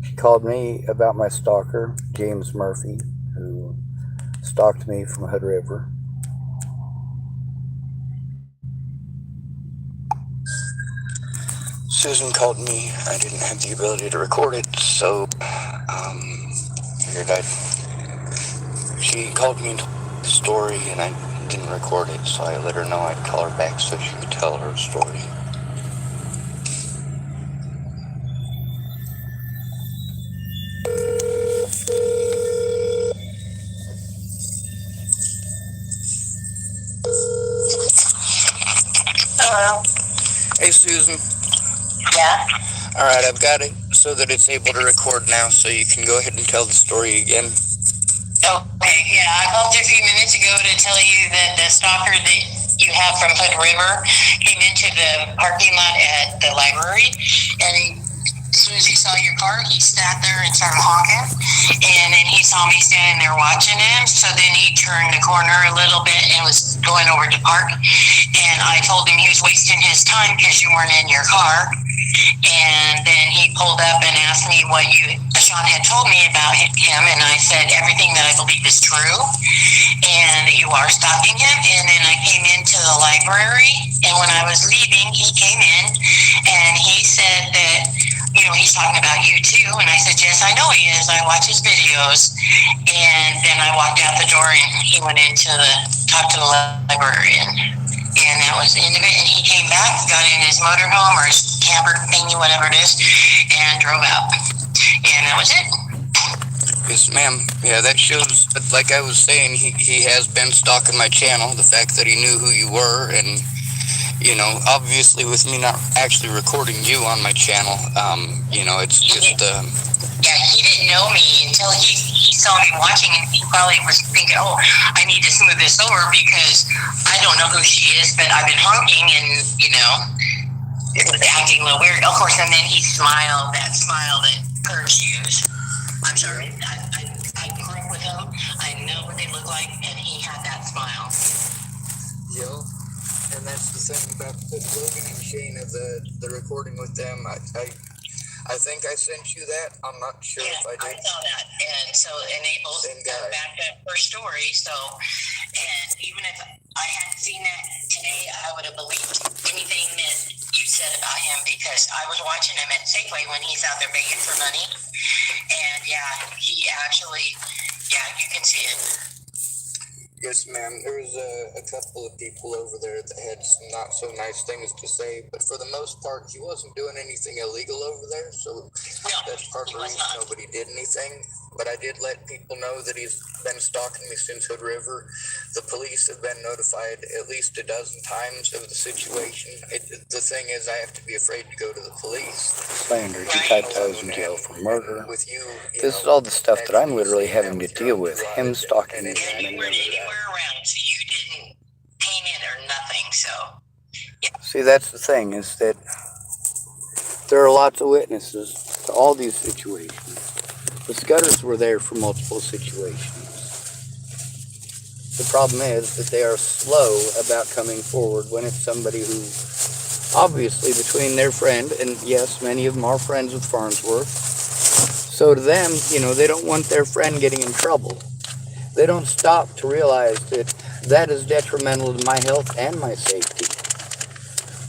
She called me about my stalker, James Murphy, who stalked me from Hood River. Susan called me. I didn't have the ability to record it, so figured she called me and told me the story, and I didn't record it, so I let her know I'd call her back so she could tell her story. Hello. Hey, Susan. Yeah? Alright, I've got it so that it's able to record now, so you can go ahead and tell the story again. Okay, yeah, I called you a few minutes ago to tell you that the stalker that you have from Hood River came into the parking lot at the library, and as soon as he saw your car, he sat there and started honking, and then he saw me standing there watching him, so then he turned the corner a little bit and was going over to park, and I told him he was wasting his time because you weren't in your car. And then he pulled up and asked me what Sean had told me about him, and I said everything that I believe is true, and that you are stalking him. And then I came into the library, and when I was leaving, he came in, and he said that, he's talking about you too. And I said, yes, I know he is. I watch his videos. And then I walked out the door, and he went in to talk to the librarian. And that was the end of it. And he came back, got in his motorhome or his camper thingy, whatever it is, and drove out. And that was it. Yes, ma'am. Yeah, that shows, like I was saying, he has been stalking my channel. The fact that he knew who you were, and, obviously with me not actually recording you on my channel, it's just... Yeah, he didn't know me until he saw me watching, and he probably was thinking, oh, I need to smooth this over because I don't know who she is, but I've been honking, and, it was acting a little weird. Of course, and then he smiled, that smile that Kurt's use. I'm sorry, I grew up with him, I know what they look like, and he had that smile. Yo, and that's the thing about Logan and Shayna, the recording with them. I think I sent you that. I'm not sure if I did. I saw that, and so enables backed up her story. So, and even if I hadn't seen that today, I would have believed anything that you said about him, because I was watching him at Safeway when he's out there begging for money, and he actually, you can see it. Yes, ma'am. There was a couple of people over there that had some not so nice things to say, but for the most part, he wasn't doing anything illegal over there, so that's part of the reason nobody did anything. But I did let people know that he's been stalking me since Hood River. The police have been notified at least a dozen times of the situation. The thing is, I have to be afraid to go to the police. Slander, he typed I was in jail for murder. With you, This is all the stuff that I'm literally having to deal with. Him stalking me. And you weren't anywhere around, so you didn't paint it or nothing. So, See, that's the thing, is that there are lots of witnesses to all these situations. The Scudders were there for multiple situations. The problem is that they are slow about coming forward when it's somebody who, obviously, between their friend, and yes, many of them are friends with Farnsworth, so to them, they don't want their friend getting in trouble. They don't stop to realize that that is detrimental to my health and my safety.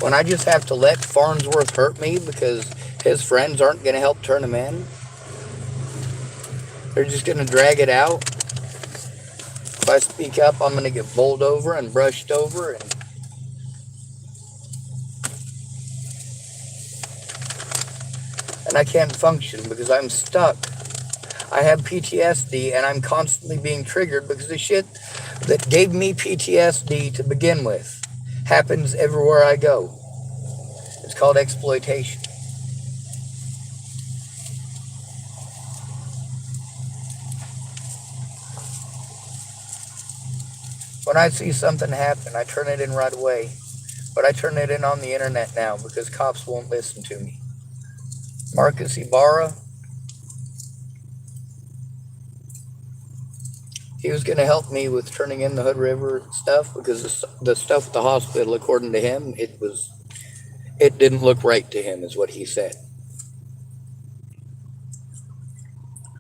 When I just have to let Farnsworth hurt me because his friends aren't going to help turn him in, they're just going to drag it out. If I speak up, I'm going to get bowled over and brushed over, and I can't function because I'm stuck. I have PTSD, and I'm constantly being triggered because the shit that gave me PTSD to begin with happens everywhere I go. It's called exploitation. When I see something happen, I turn it in right away. But I turn it in on the internet now because cops won't listen to me. Marcus Ibarra, he was going to help me with turning in the Hood River stuff because the stuff at the hospital, according to him, it didn't look right to him, is what he said.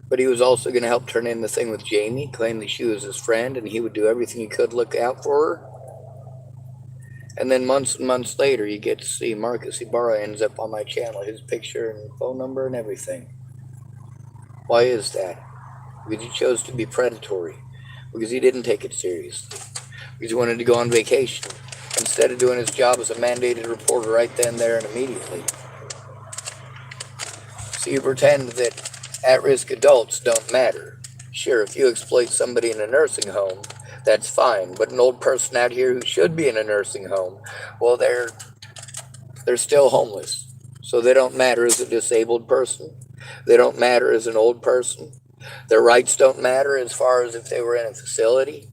But he was also going to help turn in the thing with Jamie, claim that she was his friend, and he would do everything he could look out for her. And then months and months later, you get to see Marcus Ibarra ends up on my channel, his picture and phone number and everything. Why is that? Because he chose to be predatory. Because he didn't take it seriously. Because he wanted to go on vacation instead of doing his job as a mandated reporter right then, there, and immediately. So you pretend that at-risk adults don't matter. Sure, if you exploit somebody in a nursing home, that's fine. But an old person out here who should be in a nursing home, well, they're still homeless. So they don't matter as a disabled person. They don't matter as an old person. Their rights don't matter as far as if they were in a facility.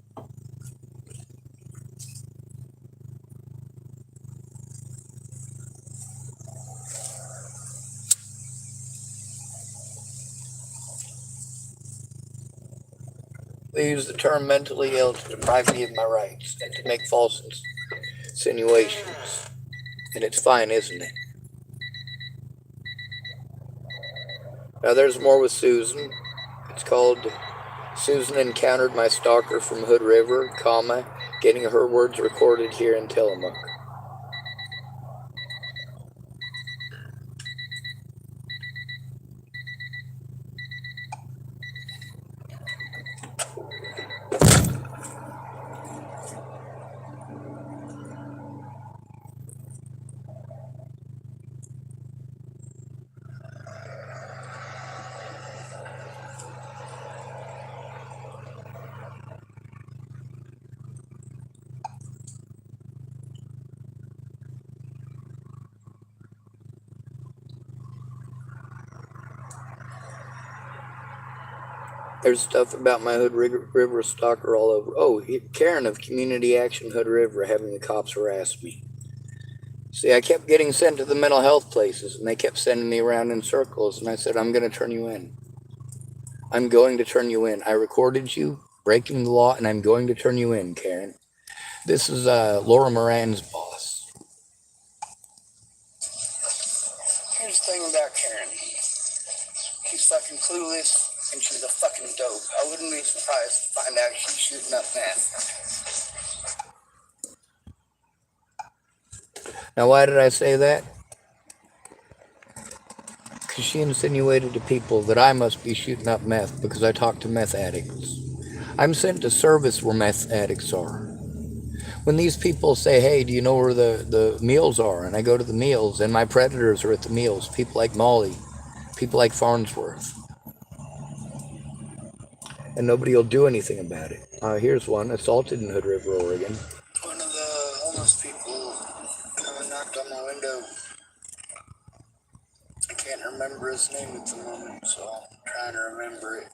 They use the term mentally ill to deprive me of my rights and to make false insinuations. And it's fine, isn't it? Now there's more with Susan. It's called Susan Encountered My Stalker from Hood River, getting her words recorded here in Tillamookkk. There's stuff about my Hood River stalker all over. Oh, Karen of Community Action Hood River having the cops harass me. See, I kept getting sent to the mental health places, and they kept sending me around in circles, and I said, I'm going to turn you in. I'm going to turn you in. I recorded you. breaking the law, and I'm going to turn you in, Karen. This is Laura Moran's boss. Here's the thing about Karen. She's fucking clueless, and she's a fucking dope. I wouldn't be surprised to find out she's shooting up meth. Now, why did I say that? Because she insinuated to people that I must be shooting up meth because I talk to meth addicts. I'm sent to service where meth addicts are. When these people say, hey, do you know where the meals are? And I go to the meals, and my predators are at the meals. People like Molly, people like Farnsworth. And nobody will do anything about it. Here's one, assaulted in Hood River, Oregon. One of the homeless people knocked on my window. I can't remember his name at the moment, so I'm trying to remember it.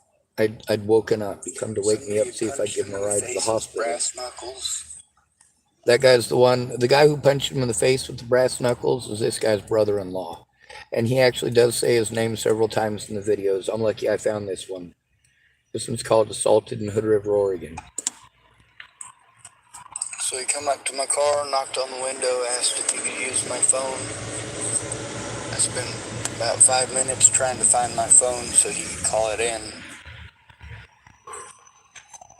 I'd woken up. He come to wake me up, see if I'd give him a ride to the hospital. Brass knuckles. That guy's the guy who punched him in the face with the brass knuckles is this guy's brother-in-law. And he actually does say his name several times in the videos. I'm lucky I found this one. This one's called Assaulted in Hood River, Oregon. So he come up to my car, knocked on the window, asked if he could use my phone. I spent about 5 minutes trying to find my phone so he could call it in.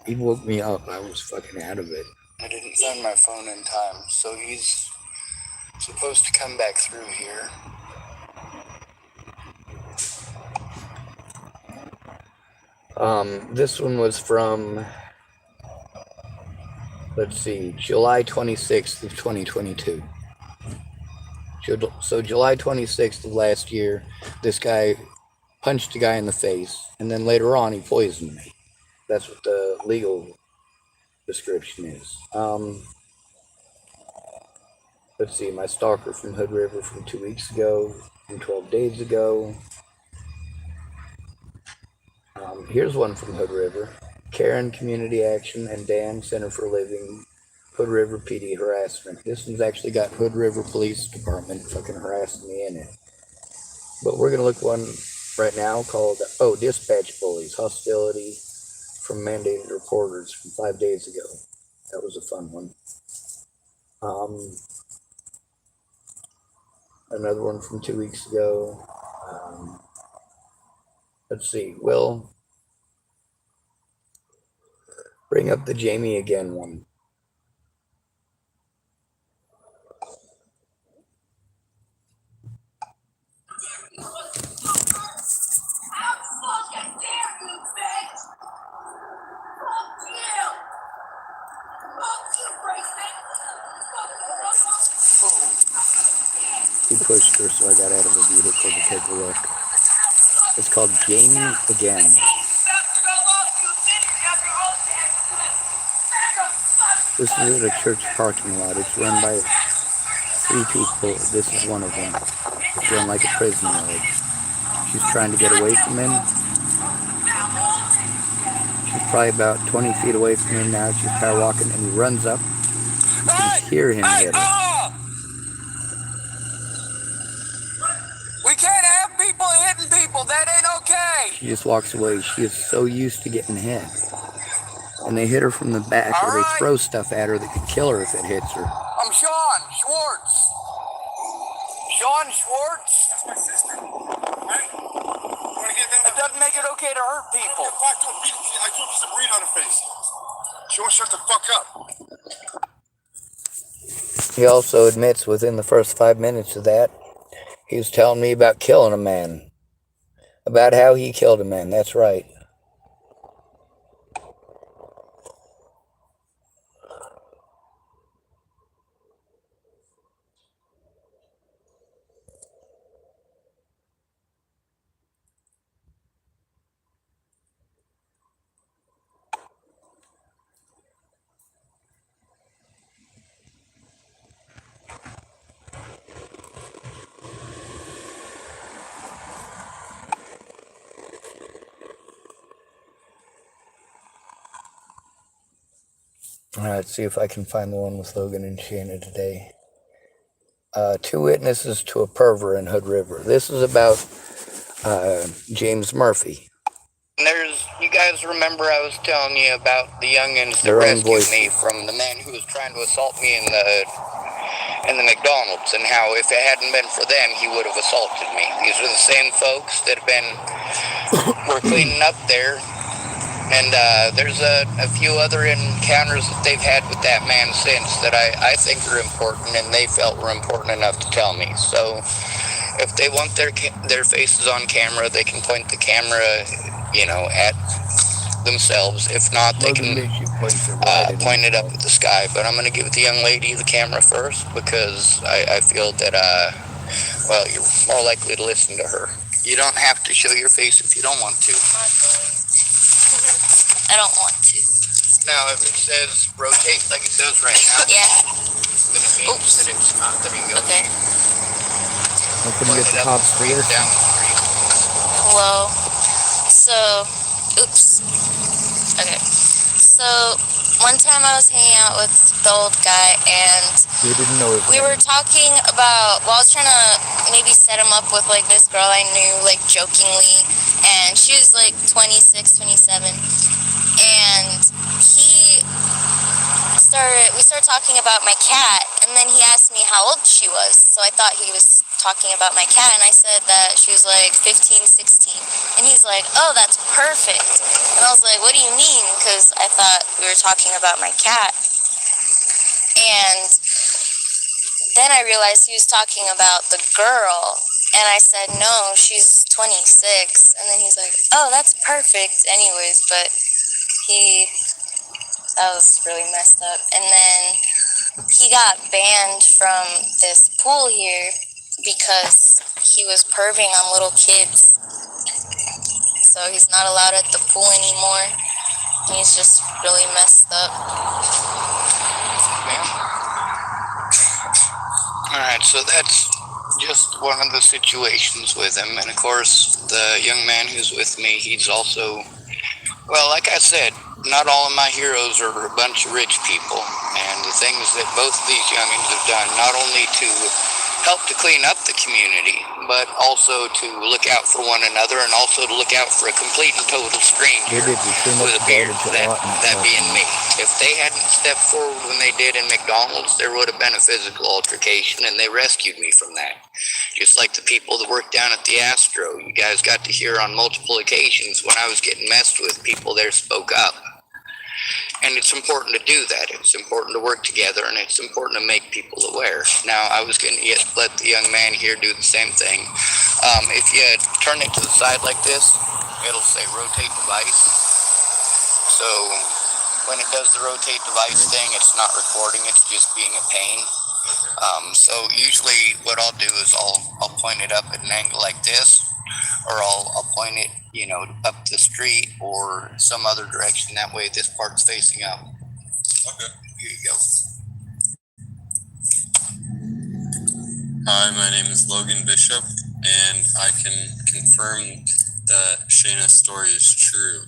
He woke me up. I was fucking out of it. I didn't find my phone in time, so he's supposed to come back through here. This one was from, let's see, July 26th of 2022. So July 26th of last year, this guy punched a guy in the face, and then later on he poisoned me. That's what the legal description is. Let's see, my stalker from Hood River from 2 weeks ago, from 12 days ago. Here's one from Hood River. Karen Community Action and Dan Center for Living, Hood River PD harassment. This one's actually got Hood River Police Department fucking harassing me in it. But we're going to look at one right now called, Dispatch Bullies, Hostility from Mandated Reporters from 5 days ago. That was a fun one. Another one from 2 weeks ago. Let's see, we'll bring up the Jamie again one. He pushed her, so I got out of the vehicle to take a look. It's called Jamie Again. This is at a church parking lot. It's run by 3 people. This is one of them. It's run like a prison yard. She's trying to get away from him. She's probably about 20 feet away from him now. She's power walking, and he runs up. You can hear him hit her. We can't have people hitting people. That ain't okay. She just walks away. She is so used to getting hit. And they hit her from the back, or they throw stuff at her that could kill her if it hits her. I'm Sean Schwartz. Sean Schwartz? That's my sister. Right? You want to get that? It doesn't make it okay to hurt people. I told you some breed on her face. She won't shut the fuck up. He also admits within the first 5 minutes of that, he was telling me about killing a man. About how he killed a man. That's right. All right, let's see if I can find the one with Logan and Shanna today. 2 witnesses to a pervert in Hood River. This is about James Murphy. And you got guys remember I was telling you about the youngins that Their own rescued voice. me from the man who was trying to assault me in the McDonald's, and how if it hadn't been for them, he would have assaulted me. These are the same folks that were cleaning up there. And there's a few other encounters that they've had with that man since that I think are important, and they felt were important enough to tell me. So if they want their faces on camera, they can point the camera, at themselves. If not, they can point it up at the sky. But I'm going to give the young lady the camera first, because I feel that, well, you're more likely to listen to her. You don't have to show your face if you don't want to. I don't want to. Now, if it says rotate like it does right now, Yeah. then it means that it's not. There you go. Okay. I couldn't get the cops for this. Down the street. Hello. So, oops. Okay. So, one time I was hanging out with the old guy, and You didn't know it. we were talking about, well, I was trying to maybe set him up with, like, this girl I knew, like, jokingly, and she was, like, 26, 27, and we started talking about my cat, and then he asked me how old she was, so I thought he was talking about my cat, and I said that she was, like, 15, 16, and he's like, oh, that's perfect, and I was like, what do you mean, because I thought we were talking about my cat, and then I realized he was talking about the girl, and I said, no, she's 26, and then he's like, oh, that's perfect anyways, but that was really messed up. And then he got banned from this pool here because he was perving on little kids. So he's not allowed at the pool anymore. He's just really messed up. Alright, so that's just one of the situations with him. And of course, the young man who's with me, he's also, well, like I said, not all of my heroes are a bunch of rich people. And the things that both of these youngins have done, not only to help to clean up the community, but also to look out for one another, and also to look out for a complete and total stranger with a beard, that being me. If they hadn't stepped forward when they did in McDonald's, there would have been a physical altercation, and they rescued me from that. Just like the people that worked down at the Astro. You guys got to hear on multiple occasions when I was getting messed with, people there spoke up. And it's important to do that. It's important to work together, and it's important to make people aware. Now, I was going to let the young man here do the same thing. If you turn it to the side like this, it'll say rotate device. So when it does the rotate device thing, it's not recording, it's just being a pain. So usually what I'll do is I'll point it up at an angle like this, or I'll point it, up the street or some other direction. That way this part's facing up. Okay. Here you go. Hi, my name is Logan Bishop, and I can confirm that Shayna's story is true.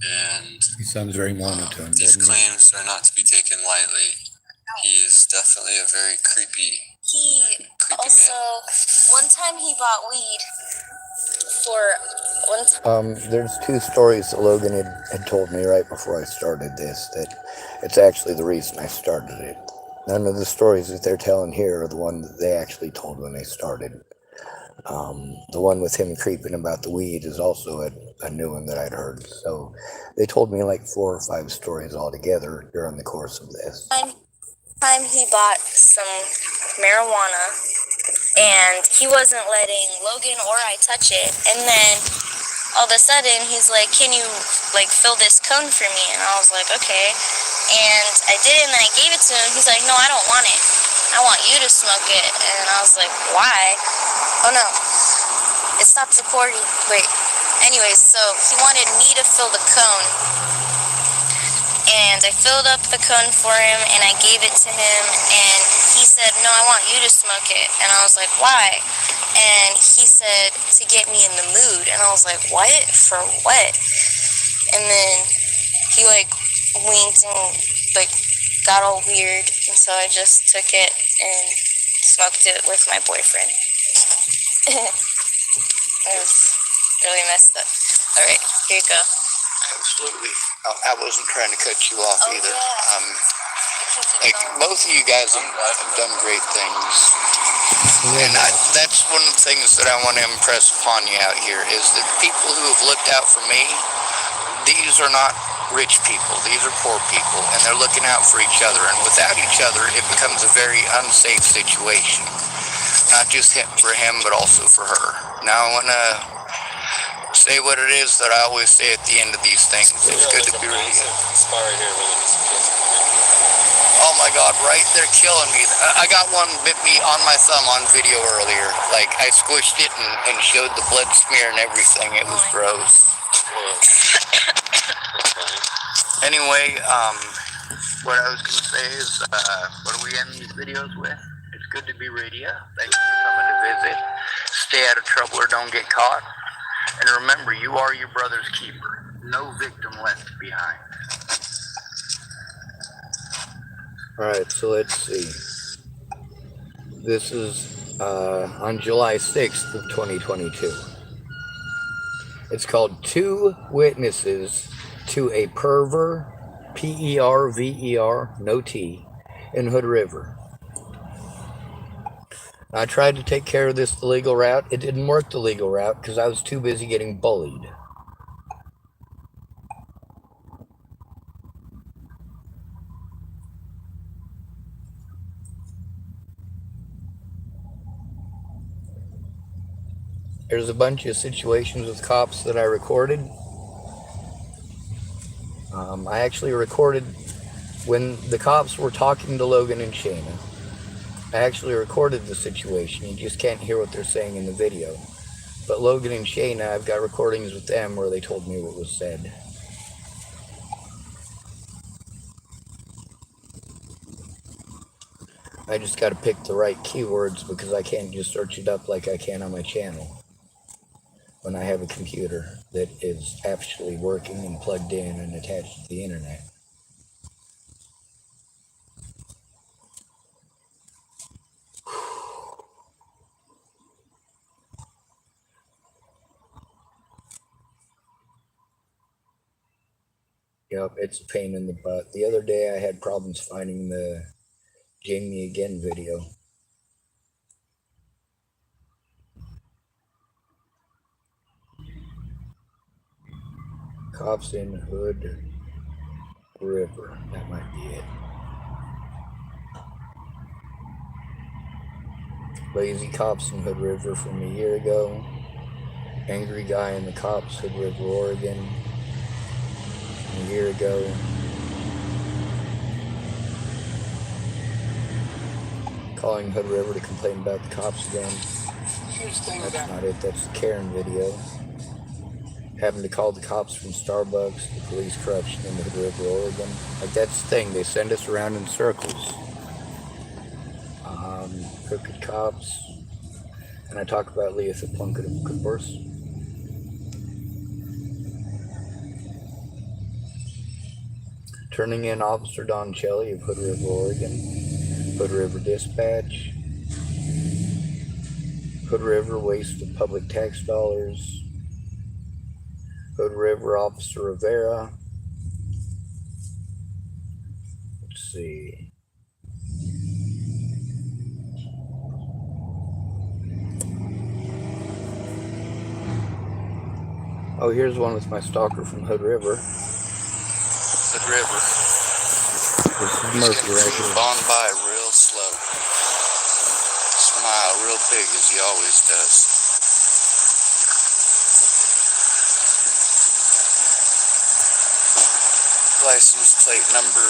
And He sounds very monotone, these doesn't he? claims are not to be taken lightly. He is definitely a very creepy Also, man. one time he bought weed for one time. There's two stories that Logan had told me right before I started this, that it's actually the reason I started it. None of the stories that they're telling here are the one that they actually told when they started. The one with him creeping about the weed is also a new one that I'd heard. So they told me like 4 or 5 stories altogether during the course of this. Time he bought some marijuana, and he wasn't letting Logan or I touch it, and then all of a sudden he's like, can you fill this cone for me? And I was like, okay, and I did it, and then I gave it to him. He's like, no, I don't want it, I want you to smoke it. And I was like, why? Oh no, it stopped recording. Wait, anyways, so he wanted me to fill the cone, and I filled up the cone for him, and I gave it to him, and he said, no, I want you to smoke it. And I was like, why? And he said, to get me in the mood. And I was like, what? For what? And then he winked and got all weird, and so I just took it and smoked it with my boyfriend. It was really messed up. Alright, here you go. Absolutely. I wasn't trying to cut you off either. Like, both of you guys have done great things. And that's one of the things that I want to impress upon you out here is that people who have looked out for me, these are not rich people. These are poor people, and they're looking out for each other. And without each other, it becomes a very unsafe situation. Not just for him, but also for her. Now, I want to say what it is that I always say at the end of these things. It's good to be ready. Oh my God, right? They're killing me. I got one bit me on my thumb on video earlier. Like, I squished it and showed the blood smear and everything. It was gross. Anyway, what I was going to say is, what do we end these videos with? It's good to be radio. Thanks for coming to visit. Stay out of trouble or don't get caught. And remember, you are your brother's keeper. No victim left behind. Alright, so let's see. This is on July 6th of 2022. It's called Two Witnesses to a Perver, P-E-R-V-E-R, no T, in Hood River. I tried to take care of this the legal route. It didn't work the legal route because I was too busy getting bullied. There's a bunch of situations with cops that I recorded. I actually recorded when the cops were talking to Logan and Shayna. I actually recorded the situation. You just can't hear what they're saying in the video. But Logan and Shayna, I've got recordings with them where they told me what was said. I just got to pick the right keywords because I can't just search it up like I can on my channel when I have a computer that is actually working and plugged in and attached to the internet. Yep, it's a pain in the butt. The other day I had problems finding the Jamie Again video. Cops in Hood River. That might be it. Lazy cops in Hood River from a year ago. Angry guy in the cops, Hood River, Oregon. A year ago. Calling Hood River to complain about the cops again. That's not it, that's the Karen video. Having to call the cops from Starbucks, the police corruption in the Hood River, Oregon. Like, that's the thing, they send us around in circles. Crooked cops. And I talk about Leah the Plunkett, of course. Turning in Officer Don Shelley of Hood River, Oregon. Hood River Dispatch. Hood River waste of public tax dollars. Hood River Officer Rivera. Let's see. Oh, here's one with my stalker from Hood River. Hood River. This is Murphy right here. On by real slow. Smile real big as he always does. License plate number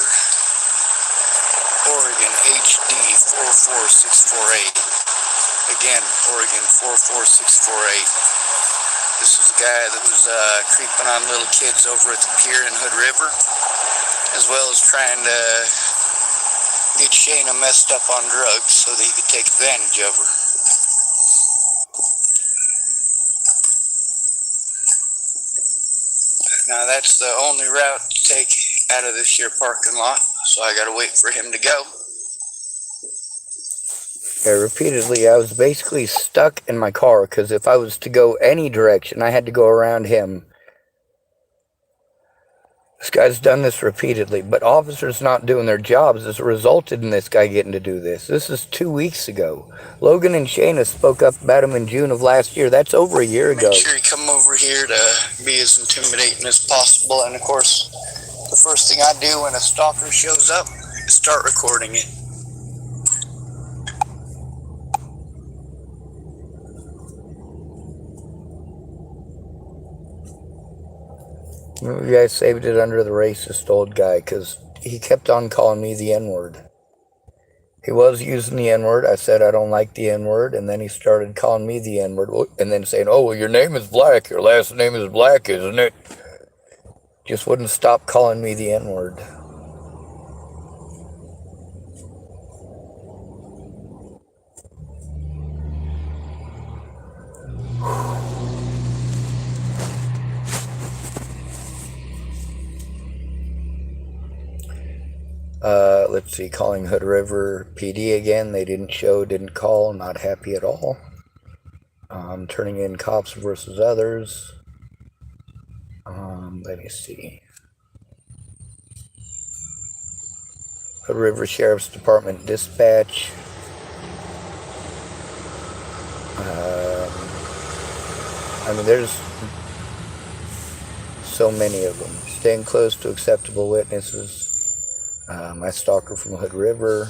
Oregon HD 44648. Again, Oregon 44648. This is a guy that was creeping on little kids over at the pier in Hood River, as well as trying to get Shayna messed up on drugs so that he could take advantage of her. Now that's the only route to take out of this here parking lot, so I gotta wait for him to go. Yeah, repeatedly, I was basically stuck in my car because if I was to go any direction, I had to go around him. This guy's done this repeatedly, but officers not doing their jobs has resulted in this guy getting to do this. This is 2 weeks ago. Logan and Shayna spoke up about him in June of last year. That's over a year ago. Make sure you come over here to be as intimidating as possible. And of course, the first thing I do when a stalker shows up is start recording it. You guys saved it under the racist old guy because he kept on calling me the N-word. He was using the N-word. I said I don't like the N-word, and then he started calling me the N-word, and then saying, oh, well, your name is Black. Your last name is Black, isn't it? Just wouldn't stop calling me the N-word. Let's see, calling Hood River PD again. They didn't show, didn't call, not happy at all. Turning in cops versus others. Let me see. Hood River Sheriff's Department dispatch. I mean, there's so many of them. Staying close to acceptable witnesses. My stalker from Hood River.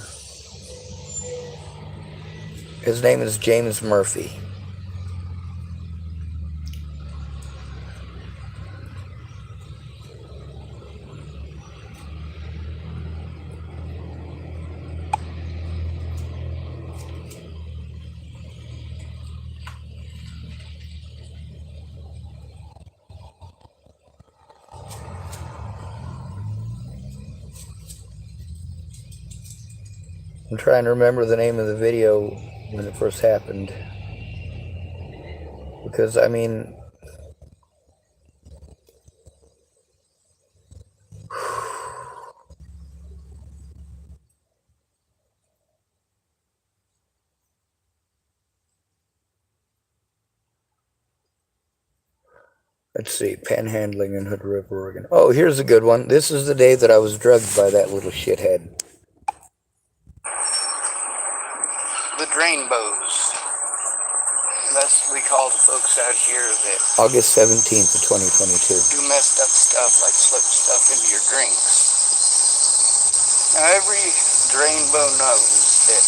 His name is James Murphy. I'm trying to remember the name of the video when it first happened. Because, I mean, let's see, panhandling in Hood River, Oregon. Oh, here's a good one. This is the day that I was drugged by that little shithead. The Drainbows. That's what we call the folks out here that August 17th of 2022. do messed up stuff like slip stuff into your drinks. Now every Drainbow knows that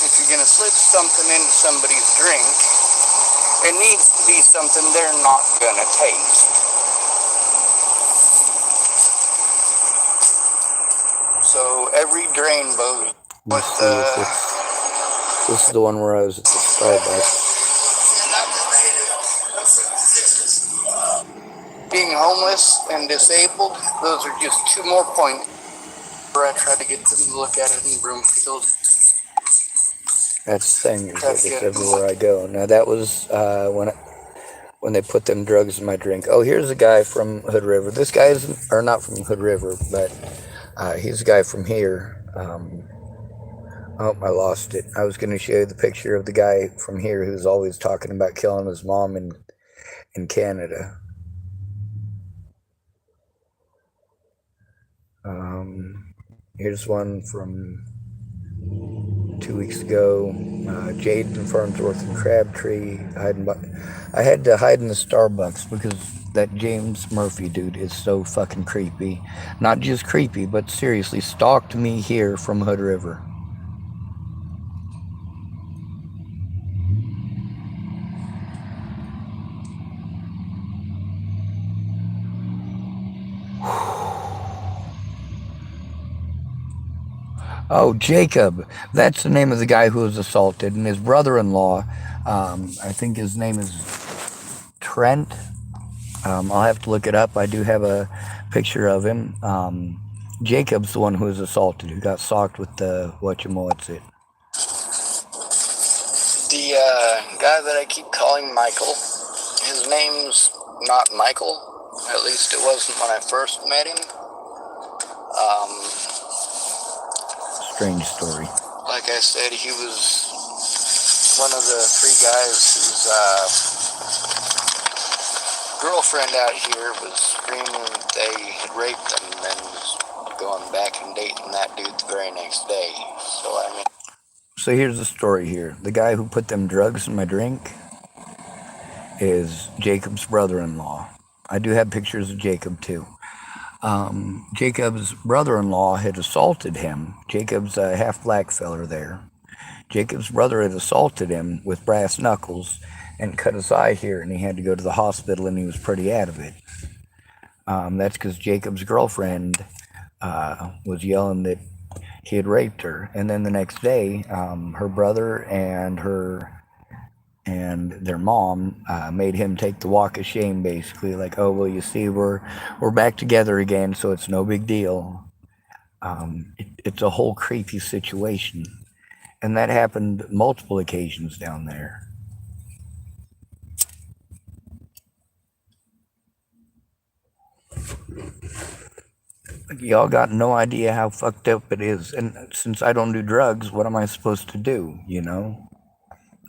if you're going to slip something into somebody's drink, it needs to be something they're not going to taste. So every Drainbow with This is the one where I was at the Starbucks. being homeless and disabled, those are just two more points where I try to get them to look at it in Broomfield. That's the thing, is that it's everywhere I go. Now that was when they put them drugs in my drink. Oh, here's a guy from Hood River. This guy isn't, or not from Hood River, but he's a guy from here. Oh, I lost it. I was going to show you the picture of the guy from here who's always talking about killing his mom in Canada. Here's one from 2 weeks ago. Jade and Farnsworth and Crabtree. I had to hide in the Starbucks because that James Murphy dude is so fucking creepy. Not just creepy, but seriously stalked me here from Hood River. Oh, Jacob. That's the name of the guy who was assaulted. And his brother-in-law, I think his name is Trent. I'll have to look it up. I do have a picture of him. Jacob's the one who was assaulted, who got socked with the whatchamawhatsit. The guy that I keep calling Michael, his name's not Michael. At least it wasn't when I first met him. Strange story. Like I said, he was one of the three guys whose girlfriend out here was screaming that they had raped them and then was going back and dating that dude the very next day. So, I mean... So here's the story here. The guy who put them drugs in my drink is Jacob's brother-in-law. I do have pictures of Jacob, too. Jacob's brother-in-law had assaulted him. Jacob's a half-black feller there. Jacob's brother had assaulted him with brass knuckles and cut his eye here, and he had to go to the hospital, and he was pretty out of it. That's because Jacob's girlfriend was yelling that he had raped her. And then the next day, her brother and their mom made him take the walk of shame, basically, like, oh, well, you see, we're back together again, so it's no big deal. It's a whole creepy situation. And that happened multiple occasions down there. Y'all got no idea how fucked up it is. And since I don't do drugs, what am I supposed to do, you know?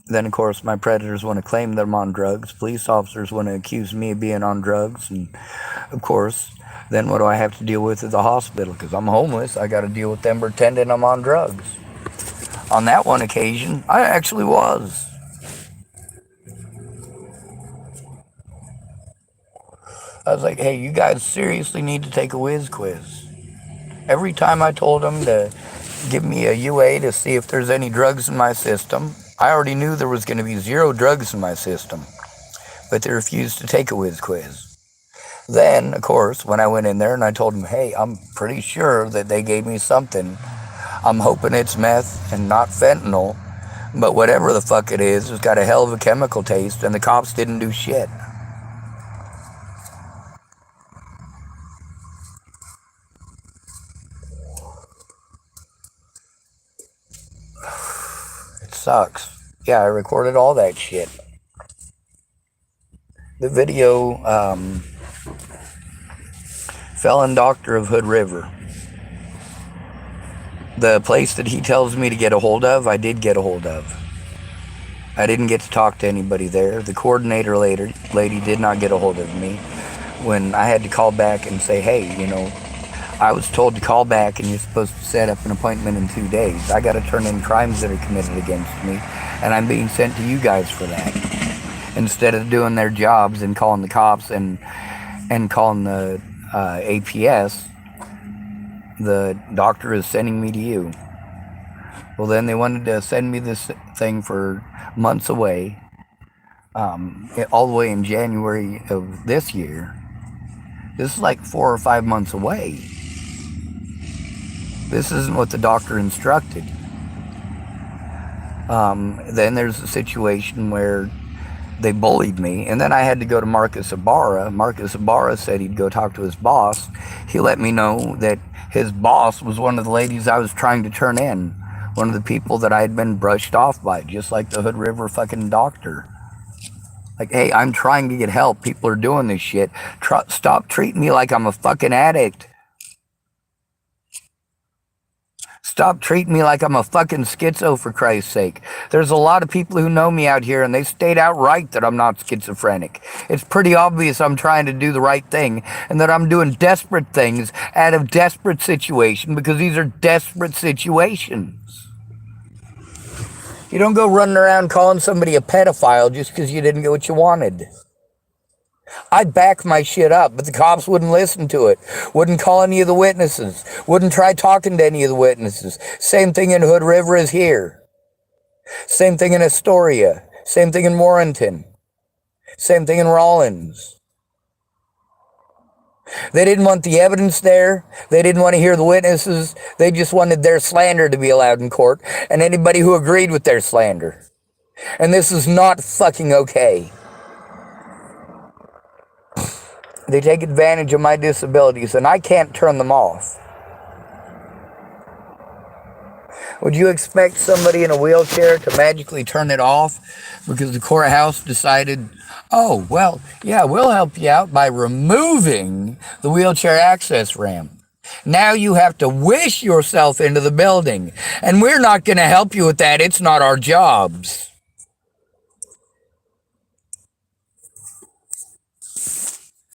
Then, of course, my predators want to claim that I'm on drugs. Police officers want to accuse me of being on drugs. And, of course, then what do I have to deal with at the hospital? Because I'm homeless. I got to deal with them pretending I'm on drugs. On that one occasion, I actually was. I was like, hey, you guys seriously need to take a whiz quiz. Every time I told them to give me a UA to see if there's any drugs in my system, I already knew there was going to be 0 drugs in my system, but they refused to take a whiz quiz. Then, of course, when I went in there and I told them, hey, I'm pretty sure that they gave me something. I'm hoping it's meth and not fentanyl, but whatever the fuck it is, it's got a hell of a chemical taste, and the cops didn't do shit. Sucks. Yeah, I recorded all that shit. The video, Felon Doctor of Hood River. The place that he tells me to get a hold of, I did get a hold of. I didn't get to talk to anybody there. The coordinator lady did not get a hold of me when I had to call back and say, hey, you know, I was told to call back and you're supposed to set up an appointment in 2 days. I got to turn in crimes that are committed against me, and I'm being sent to you guys for that. Instead of doing their jobs and calling the cops and calling the APS, the doctor is sending me to you. Well, then they wanted to send me this thing for months away, all the way in January of this year. This is like 4 or 5 months away. This isn't what the doctor instructed. Then there's a situation where they bullied me, and then I had to go to Marcus Ibarra. Marcus Ibarra said he'd go talk to his boss. He let me know that his boss was one of the ladies I was trying to turn in, one of the people that I had been brushed off by, just like the Hood River fucking doctor. Like, hey, I'm trying to get help. People are doing this shit. Stop treating me like I'm a fucking addict. Stop treating me like I'm a fucking schizo, for Christ's sake. There's a lot of people who know me out here, and they state outright that I'm not schizophrenic. It's pretty obvious I'm trying to do the right thing, and that I'm doing desperate things out of desperate situation, because these are desperate situations. You don't go running around calling somebody a pedophile just because you didn't get what you wanted. I'd back my shit up, but the cops wouldn't listen to it. Wouldn't call any of the witnesses. Wouldn't try talking to any of the witnesses. Same thing in Hood River as here. Same thing in Astoria. Same thing in Warrenton. Same thing in Rawlins. They didn't want the evidence there. They didn't want to hear the witnesses. They just wanted their slander to be allowed in court, and anybody who agreed with their slander. And this is not fucking okay. They take advantage of my disabilities, and I can't turn them off. Would you expect somebody in a wheelchair to magically turn it off because the courthouse decided, oh, well, yeah, we'll help you out by removing the wheelchair access ramp. Now you have to wish yourself into the building, and we're not going to help you with that. It's not our jobs.